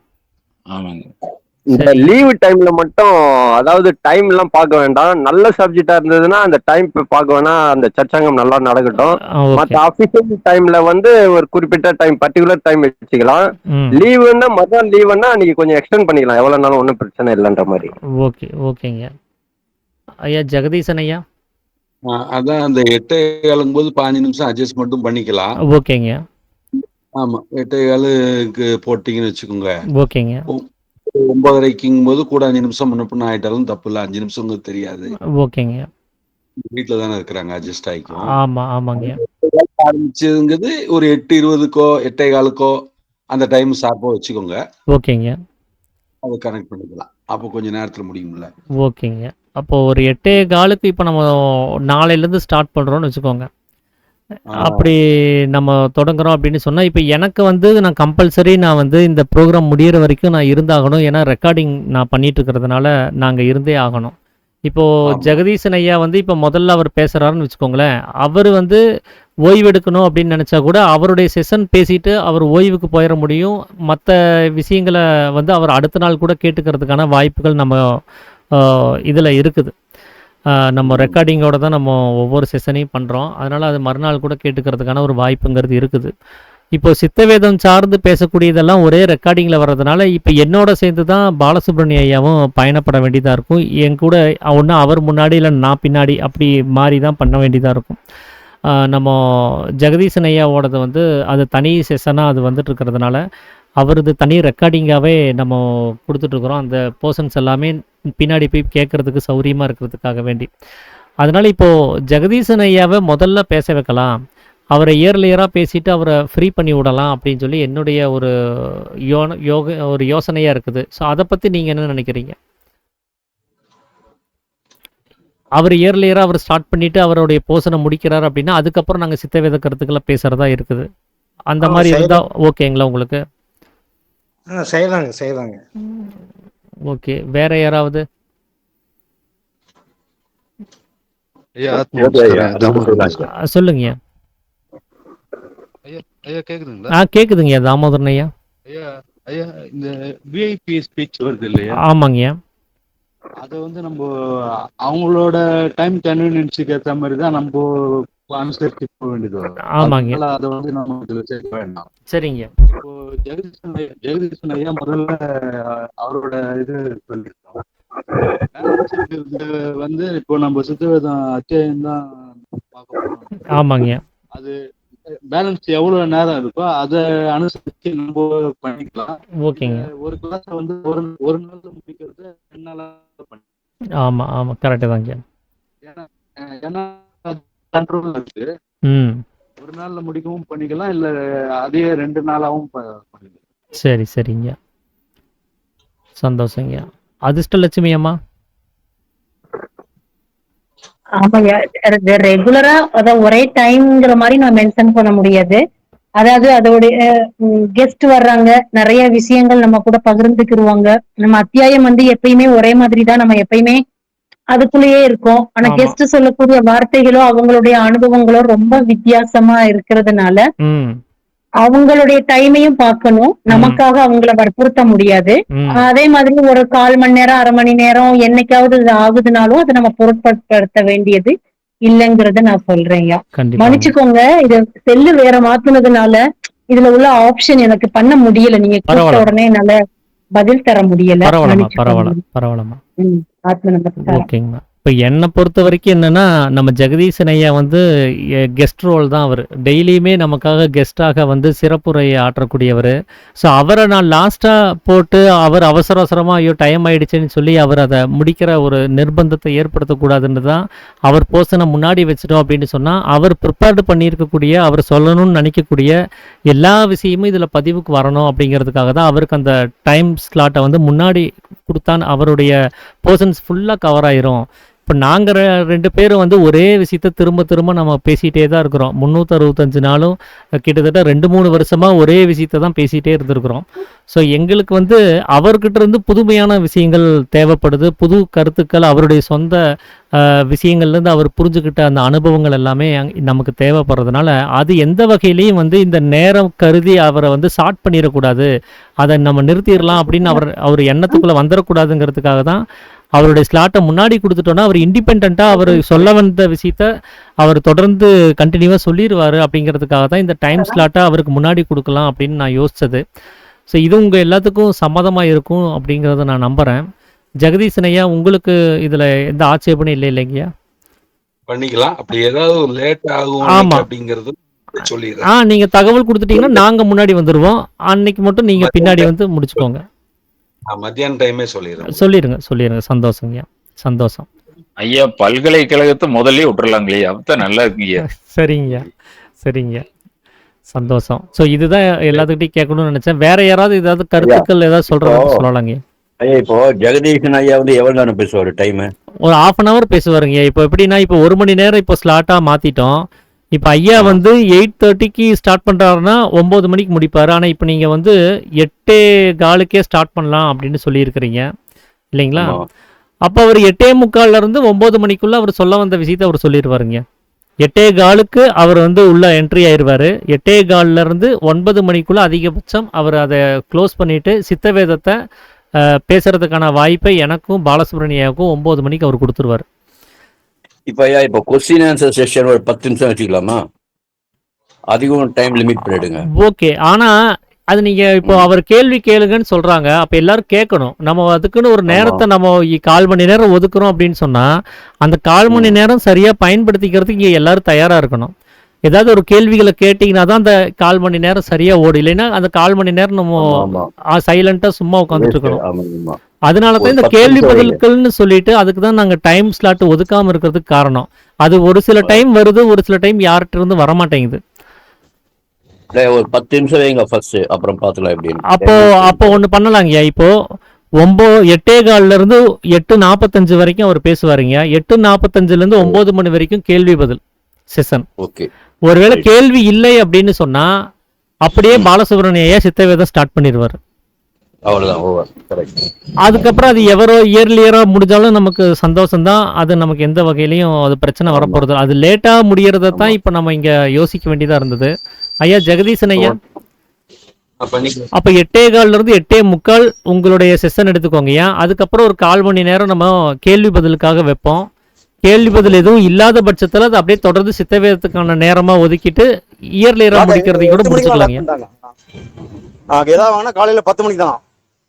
இந்த சரிங்க. லீவு டைம்ல மட்டும் அதாவது டைம் எல்லாம் பார்க்க வேண்டாம். நல்ல சப்ஜெக்டா இருந்ததுன்னா அந்த டைம் பார்க்க வேணாம். அந்த சற்சங்கம் நல்லா நடக்கட்டும். ஓகே. மற்ற அபிஷியல் டைம்ல வந்து ஒரு குறிப்பிட்ட டைம் பர்டிகுலர் டைம் வச்சுக்கலாம். ம். லீவுன்னா மொதல் லீவுன்னா நீங்க கொஞ்சம் எக்ஸ்டெண்ட் பண்ணிக்கலாம். எவ்வளவு நாளும் ஒன்றும் பிரச்சனை இல்லைன்ற மாதிரி. ஓகேங்க. ஐயா ஜெகதீசன் ஐயா. அதான் அந்த 8:15 போது 15 நிமிஷம் அட்ஜஸ்ட் மட்டும் பண்ணிக்கலாம். ஓகேங்க. ஆமா, 8:15க்கு போட்டீங்கன்னு வச்சுக்கோங்க. ஓகேங்க. 9:30க்கும் போது கூட 5 நிமிஷம் முன்ன பின்ன ஆயிட்டாலும் தப்பு இல்லை. 5 நிமிஷம் தெரியாது. ஓகேங்க. வீட்டுல தானே இருக்கிறாங்க, அட்ஜஸ்ட் ஆயிக்கும். ஆமாங்க. ஆரம்பிச்சதுங்கிறது ஒரு 8:20க்கோ 8:15க்கோ அந்த டைம் ஷார்ப்பா வச்சுக்கோங்க. ஓகேங்க. அதை கனெக்ட் பண்ணிக்கலாம். அப்போ கொஞ்சம் நேரத்துல முடியும்ல. ஓகேங்க. அப்போ ஒரு 8:15க்கு இப்போ நம்ம நாளையிலேருந்து ஸ்டார்ட் பண்ணுறோம்னு வச்சுக்கோங்க. அப்படி நம்ம தொடங்குறோம் அப்படின்னு சொன்னா, இப்ப எனக்கு வந்து நான் கம்பல்சரி நான் வந்து இந்த ப்ரோகிராம் முடியிற வரைக்கும் நான் இருந்தாகணும். ஏன்னா ரெக்கார்டிங் நான் பண்ணிட்டு இருக்கிறதுனால நாங்க இருந்தே ஆகணும். இப்போ ஜெகதீசன் ஐயா வந்து இப்போ முதல்ல அவர் பேசுறாருன்னு வச்சுக்கோங்களேன். அவர் வந்து ஓய்வெடுக்கணும் அப்படின்னு நினைச்சா கூட அவருடைய செஷன் பேசிட்டு அவர் ஓய்வுக்கு போயிட முடியும். மற்ற விஷயங்களை வந்து அவர் அடுத்த நாள் கூட கேட்டுக்கிறதுக்கான வாய்ப்புகள் நம்ம இதுல இருக்குது. நம்ம ரெக்கார்டிங்கோட தான் நம்ம ஒவ்வொரு செஷனையும் பண்ணுறோம். அதனால் அது மறுநாள் கூட கேட்டுக்கிறதுக்கான ஒரு வாய்ப்புங்கிறது இருக்குது. இப்போ சித்தவேதம் சார்ந்து பேசக்கூடியதெல்லாம் ஒரே ரெக்கார்டிங்கில் வர்றதுனால இப்போ என்னோட சேர்ந்து தான் பாலசுப்ரமணிய ஐயாவும் பயணப்பட வேண்டியதாக இருக்கும். என் கூட ஒன்று அவர் முன்னாடி இல்லை நான் பின்னாடி அப்படி மாறி தான் பண்ண வேண்டியதாக இருக்கும். நம்ம ஜெகதீசன் ஐயாவோடது வந்து அது தனி செஷனாக அது வந்துட்டு இருக்கிறதுனால அவரது தனி ரெக்கார்டிங்காகவே நம்ம கொடுத்துட்ருக்குறோம். அந்த போர்ஷன்ஸ் எல்லாமே பின்னாடி போய் கேட்குறதுக்கு சௌரியமாக இருக்கிறதுக்காக வேண்டி. அதனால் இப்போது ஜெகதீசன் ஐயாவை முதல்ல பேச வைக்கலாம், அவரை இயர்லியராக பேசிட்டு அவரை ஃப்ரீ பண்ணி விடலாம் அப்படின்னு சொல்லி என்னுடைய ஒரு ஒரு யோசனையாக இருக்குது. ஸோ அதை பற்றி நீங்கள் என்ன நினைக்கிறீங்க? அவர் இயர்லியராக அவர் ஸ்டார்ட் பண்ணிவிட்டு அவருடைய போர்ஷனை முடிக்கிறார் அப்படின்னா அதுக்கப்புறம் நாங்கள் சித்தவேத கருத்துக்களை பேசுகிறதா இருக்குது. அந்த மாதிரி இருந்தால் ஓகேங்களா உங்களுக்கு? செய்யலாங்க. ஓகே. வேற யாராவது? சொல்லுங்க. கேக்குதுங்க தாமோதரன் ஐயா. இந்த விஐபி ஸ்பீச் வருது இல்லையா? ஆமாங்க. அதை வந்து நம்ம அவங்களோட டைம் கன்வீனியன்ஸுக்கு ஏற்ற மாதிரி தான் நம்ம அனுசரிச்சு போக வேண்டியது வரும். ஆமாங்க. அதை வந்து நம்ம இதுல சேர்க்க வேண்டாம். சரிங்க. இப்போ ஜெகதீசன் ஐயா முதல்ல அவரோட இது சொல்லியிருக்கோம். வந்து இப்போ நம்ம சித்தவேதம் அத்தியாயம் தான் பார்க்க போறோம். ஆமாங்க. அது பேலன்ஸ் எவ்வளவு நேரம் இருக்கோ அதை அனுசரிச்சு நம்ம பண்ணிக்கலாம். ஓகேங்க. ஒரு கிளாஸ் வந்து ஒரு நாள்ல முடிக்கிறது 2 நாளா பண்ணி. ஆமா கரெக்ட் தாங்க. ஏன்னா கண்ட்ரோல் இருக்கு. ஒரு நாள்ல முடிக்கவும் பண்ணிக்கலாம், இல்ல அதே 2 நாளாவும் பண்ணிக்கலாம். சரிங்க. சந்தோஷங்க. அதிர்ஷ்டலட்சுமி அம்மா. ஆமாய்யா, ரெகுலரா அதான் ஒரே டைம்ங்கிற மாதிரி நான் மென்ஷன் பண்ண முடியாது. அதாவது அதோடைய கெஸ்ட் வர்றாங்க, நிறைய விஷயங்கள் நம்ம கூட பகிர்ந்துக்கிருவாங்க. நம்ம அத்தியாயம் வந்து எப்பயுமே ஒரே மாதிரி தான், நம்ம எப்பயுமே அதுக்குள்ளேயே இருக்கோம். ஆனா ஆமா. கெஸ்ட் சொல்லக்கூடிய வார்த்தைகளோ அவங்களுடைய அனுபவங்களோ ரொம்ப வித்தியாசமா இருக்கிறதுனால ம். அவங்களுடைய டைமையும் பார்க்கணும். ம். நமக்காக அவங்கள வற்புறுத்த முடியாது. ம். அதே மாதிரி ஒரு 1/4 மணி நேரம், 1/2 மணி நேரம் என்னைக்காவது இது ஆகுதுனாலும் அதை நம்ம பொருட்படுத்த வேண்டியது இல்லைங்கிறத நான் சொல்றேன்யா. கண்டிப்பாங்க. மன்னிச்சுக்கோங்க, இது செல்லு வேற மாத்துனதுனால இதுல உள்ள ஆப்ஷன் எனக்கு பண்ண முடியல. நீங்க கூப்பிட்ட பரவாயில்ல. உடனே என்னால பதில் தர முடியல. பரவாயில்லம்மா, மன்னிச்சுக்கோங்க. பரவாயில்லம்மா. ஆத்ம நமஸ்காரம். ஓகேங்கம்மா. இப்போ என்னை பொறுத்த வரைக்கும் என்னன்னா, நம்ம ஜெகதீசன் ஐயா வந்து கெஸ்ட் ரோல் தான் அவர். டெய்லியுமே நமக்காக கெஸ்ட்டாக வந்து சிறப்புரை ஆற்றக்கூடியவர். ஸோ அவரை நான் லாஸ்ட்டாக போட்டு அவர் அவசர அவசரமாக ஐயோ டைம் ஆயிடுச்சுன்னு சொல்லி அவர் அதை முடிக்கிற ஒரு நிர்பந்தத்தை ஏற்படுத்தக்கூடாதுன்னு தான் அவர் போர்ஷனை முன்னாடி வச்சிட்டோம் அப்படின்னு சொன்னால், அவர் ப்ரிப்பேர்டு பண்ணியிருக்கக்கூடிய, அவர் சொல்லணும்னு நினைக்கக்கூடிய எல்லா விஷயமும் இதில் பதிவுக்கு வரணும் அப்படிங்கிறதுக்காக தான் அவருக்கு அந்த டைம் ஸ்லாட்டை வந்து முன்னாடி கொடுத்தான். அவருடைய போர்ஷன்ஸ் ஃபுல்லாக கவர் ஆயிரும். இப்போ நாங்கள் 2 பேரும் வந்து ஒரே விஷயத்த திரும்ப திரும்ப நம்ம பேசிகிட்டே தான் இருக்கிறோம். 365 நாளும் கிட்டத்தட்ட 2-3 வருஷமாக ஒரே விஷயத்த தான் பேசிகிட்டே இருந்திருக்கிறோம். ஸோ எங்களுக்கு வந்து அவர்கிட்ட இருந்து புதுமையான விஷயங்கள் தேவைப்படுது. புது கருத்துக்கள், அவருடைய சொந்த விஷயங்கள்லேருந்து அவர் புரிஞ்சுக்கிட்ட அந்த அனுபவங்கள் எல்லாமே நமக்கு தேவைப்படுறதுனால, அது எந்த வகையிலையும் வந்து இந்த நேரம் கருதி அவரை வந்து ஷார்ட் பண்ணிடக்கூடாது, அதை நம்ம நிறுத்திடலாம் அப்படின்னு அவர் எண்ணத்துக்குள்ளே வந்துடக்கூடாதுங்கிறதுக்காக தான் அவருடைய ஸ்லாட்டை முன்னாடி கொடுத்துட்டோன்னா அவர் இண்டிபெண்ட்டாக அவர் சொல்ல வந்த விஷயத்த அவர் தொடர்ந்து கண்டினியூவாக சொல்லிடுவார். அப்படிங்கிறதுக்காக தான் இந்த டைம் ஸ்லாட்டை அவருக்கு முன்னாடி கொடுக்கலாம் அப்படின்னு நான் யோசித்தது. ஸோ இது உங்கள் எல்லாத்துக்கும் சம்மதமாக இருக்கும் அப்படிங்கிறத நான் நம்புகிறேன். ஜெகதீசன் ஐயா, உங்களுக்கு இதில் எந்த ஆட்சேபனையும் இல்லைங்கய்யா? பண்ணிக்கலாம். அப்படி ஏதாவது லேட் ஆகும் ஆமா. அப்படிங்கிறது சொல்லிடுறேன். நீங்கள் தகவல் கொடுத்துட்டீங்கன்னா நாங்கள் முன்னாடி வந்துடுவோம். அன்னைக்கு மட்டும் நீங்கள் பின்னாடி வந்து முடிச்சுக்கோங்க. மத்தியான டைமே சொல்லிடுறேன். சொல்லிடுங்க. சந்தோஷங்கய்யா, சந்தோஷம். ஐயா பல்கலைக்கழகத்தை முதல்ல விட்டுறலாங்களே, அப்பதான் நல்லா இருக்குங்கய்யா. சரிங்க, சந்தோஷம். ஸோ இதுதான் எல்லாத்துக்கிட்டையும் கேட்கணும்னு நினைச்சேன். வேற யாராவது ஏதாவது கருத்துக்கள் ஏதாவது சொல்லலாங்க? ஐயா இப்போ ஜெகதீசன் ஐயா வந்து எவ்வளவு நேரம் பேசுவாரு டைம்? ஒரு 1/2 hour பேசுவாருங்க. இப்போ எப்படின்னா, இப்போ 1 மணி நேரம் இப்போ ஸ்லாட்டாக மாற்றிட்டோம். இப்போ ஐயா வந்து 8:30க்கு ஸ்டார்ட் பண்ணுறாருன்னா 9 மணிக்கு முடிப்பார். ஆனால் இப்போ நீங்கள் வந்து 8:15 ஸ்டார்ட் பண்ணலாம் அப்படின்னு சொல்லியிருக்கிறீங்க இல்லைங்களா? அப்போ அவர் 8:45 9 மணிக்குள்ளே அவர் சொல்ல வந்த விஷயத்தை அவர் சொல்லிடுவாருங்க. 8:15 அவர் வந்து உள்ள என்ட்ரி ஆயிடுவார். 8:15 9 மணிக்குள்ளே அதிகபட்சம் அவர் அதை க்ளோஸ் பண்ணிவிட்டு சித்தவேதத்தை பேசுறதுக்கான வாய்ப்பை எனக்கும் பாலசுப்ரமணியாவுக்கும் 9 மணிக்கு அவர் கொடுத்துருவார். இப்போ ஐயா இப்போ கொஸ்டின் ஆன்சர் செஷன் ஒரு 10 நிமிஷம் வச்சுக்கலாமா? அதிகம் டைம் லிமிட் பண்ணிடுங்க. ஓகே. ஆனால் அது நீங்கள் இப்போ அவர் கேள்வி கேளுங்கன்னு சொல்கிறாங்க. அப்போ எல்லாரும் கேட்கணும். நம்ம அதுக்குன்னு ஒரு நேரத்தை நம்ம 1/4 மணி நேரம் ஒதுக்குறோம் அப்படின்னு சொன்னால், அந்த 1/4 மணி நேரம் சரியாக பயன்படுத்திக்கிறதுக்கு இங்கே எல்லாரும் தயாராக இருக்கணும். ஏதாவது ஒரு கேள்விகளை கேட்டிங்கன்னா தான் அந்த 1/4 மணி நேரம் சரியாக ஓடும். இல்லைன்னா அந்த 1/4 மணி நேரம் நம்ம சைலண்ட்டாக சும்மா உட்காந்துட்டு இருக்கணும். அதனால தான் இந்த கேள்வி பதில்கள்னு சொல்லிட்டு அதுக்கு தான் நாங்கள் டைம் ஸ்லாட் ஒதுக்காமல் இருக்கிறதுக்கு காரணம். அது ஒரு சில டைம் வருது, ஒரு சில டைம் யார்கிட்ட இருந்து வரமாட்டேங்குது. ஒரு 10 நிமிஷம் வைங்க ஃபர்ஸ்ட், அப்புறம் பார்த்துக்கலாம் எப்படின்னு. அப்போ ஒன்று பண்ணலாங்கய்யா. இப்போ 8:15 8:45 வரைக்கும் அவர் பேசுவாருங்க. 8:45 9 மணி வரைக்கும் கேள்வி பதில் செஷன். ஓகே. ஒருவேளை கேள்வி இல்லை அப்படின்னு சொன்னா அப்படியே பாலசுப்ரமணியா சித்தவேதம் ஸ்டார்ட் பண்ணிடுவார். அவ்வளவுதான், ஓவர். கரெக்ட். அதுக்கப்புறம் அது எவரோ இயர்லியரா முடிஞ்சாலும் நமக்கு சந்தோஷம் தான். அது நமக்கு எந்த வகையிலையும் அது பிரச்சனை வரப்போறது. அது லேட்டா முடியறத தான் இப்ப நம்ம இங்க யோசிக்க வேண்டியதா இருந்தது. ஐயா ஜெகதீசன் ஐயா, அப்ப 8:15 8:45 உங்களுடைய செஷன் எடுத்துக்கோங்கய்யா. அதுக்கப்புறம் ஒரு 1/4 மணி நேரம் நம்ம கேள்வி பதிலுக்காக வைப்போம். கேள்வி பதில் எதுவும் இல்லாத பட்சத்துல அது அப்படியே தொடர்ந்து சித்தவேதத்துக்கான நேரமா ஒதுக்கிட்டு இயர்லியரா முடிக்கிறதையும் கூட முடிச்சுக்கலாங்க. காலையில 10 மணிக்கு தான்.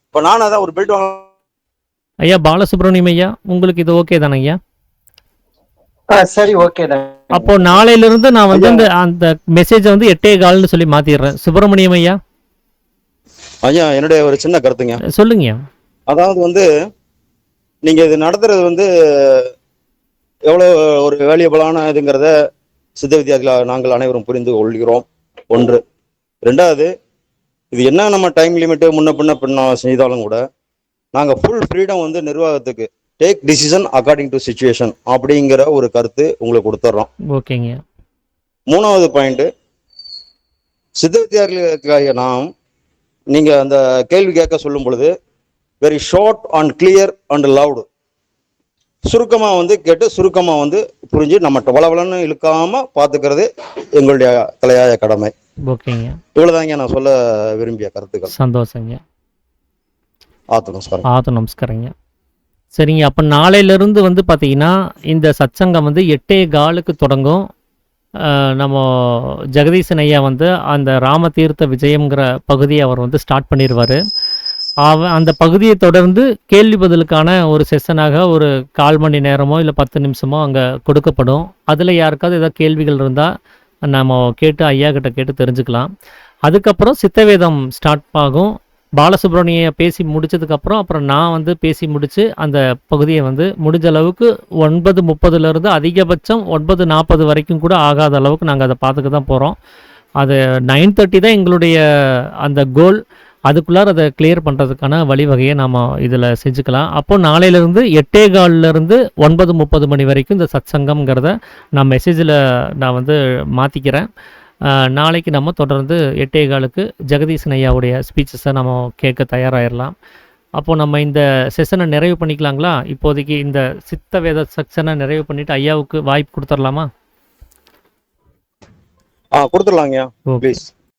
இப்ப நானும் அதான் ஒரு பெல்ட் வாங்க. ஐயா பாலசுப்ரமணியம் ஐயா, உங்களுக்கு இது ஓகே தானே ஐயா? சரி, ஓகே தான். அப்போ நாளையில இருந்து நான் வந்து அந்த மெசேஜை வந்து 8:15 சொல்லி மாத்திடுறேன். சுப்பிரமணியம் ஐயா. ஐயா, என்னுடைய ஒரு சின்ன கருத்துங்க. சொல்லுங்க. அதாவது வந்து நீங்க இது நடத்துறது வந்து எவ்வளவு ஒரு வேல்யூபிளான இதுங்கிறத சித்த வித்தியாசத்தில் நாங்கள் அனைவரும் புரிந்து கொள்கிறோம். 1. 2வது, இது என்ன நம்ம டைம் லிமிட்டு முன்ன பின்ன செய்தாலும் கூட நாங்கள் ஃபுல் ஃப்ரீடம் வந்து நிர்வாகத்துக்கு take decision according to situation அப்படிங்கிற ஒரு கருத்து உங்களுக்கு கொடுத்துட்றோம். ஓகேங்க. 3வது பாயிண்ட், சித்த வித்தியார்களில் நாம் நீங்க அந்த கேள்வி கேட்க சொல்லும் பொழுது very short and clear and allowed, சுருக்கமா கேட்டு சுருக்கமா புரிஞ்சு நம்மகிட்ட வளவளன்னு இழுக்காம பாத்துக்கிறது எங்களுடைய தலையாய கடமை. ஓகேங்க, இவ்வளவுதாங்க நான் சொல்ல விரும்பிய கருத்துக்கள். சந்தோஷங்க. ஆத்து நமஸ்காரம். ஆத்து நமஸ்காரங்க. சரிங்க, அப்போ நாளையிலிருந்து பார்த்தீங்கன்னா இந்த சத்சங்கம் 8:15 தொடங்கும். நம்ம ஜெகதீசன் ஐயா அந்த ராமதீர்த்த விஜயம்ங்கிற பகுதியை அவர் ஸ்டார்ட் பண்ணிடுவார். அந்த பகுதியை தொடர்ந்து கேள்வி பதிலுக்கான ஒரு செஷனாக ஒரு 1/4 மணி நேரமோ இல்லை 10 நிமிஷமோ அங்கே கொடுக்கப்படும். அதில் யாருக்காவது ஏதாவது கேள்விகள் இருந்தால் நம்ம கேட்டு ஐயா கிட்ட கேட்டு தெரிஞ்சுக்கலாம். அதுக்கப்புறம் சித்தவேதம் ஸ்டார்ட் ஆகும். பாலசுப்ரமணிய பேசி முடிச்சதுக்கப்புறம் அப்புறம் நான் பேசி முடித்து அந்த பகுதியை முடிஞ்ச அளவுக்கு 9:30 அதிகபட்சம் 9:40 வரைக்கும் கூட ஆகாத அளவுக்கு நாங்கள் அதை பார்த்துக்க தான் போகிறோம். அது 9:30 தான் எங்களுடைய அந்த கோல். அதுக்குள்ளார அதை கிளியர் பண்ணுறதுக்கான வழிவகையை நாம் இதில் செஞ்சுக்கலாம். அப்போது நாளையிலேருந்து 8:15 9:30 மணி வரைக்கும் இந்த சத்சங்கம்ங்கிறத நான் மெசேஜில் நான் மாற்றிக்கிறேன். நாளைக்கு நம்ம தொடர்ந்து 8:15 ஜெகதீசன் ஐயாவுடைய ஸ்பீச்சஸை நம்ம கேட்க தயாராகிடலாம். அப்போது நம்ம இந்த செஷனை நிறைவு பண்ணிக்கலாங்களா? இப்போதைக்கு இந்த சித்த வேத செக்ஷனை நிறைவு பண்ணிவிட்டு ஐயாவுக்கு வாய்ப்பு கொடுத்துடலாமா? கொடுத்துடலாங்க ப்ளீஸ்.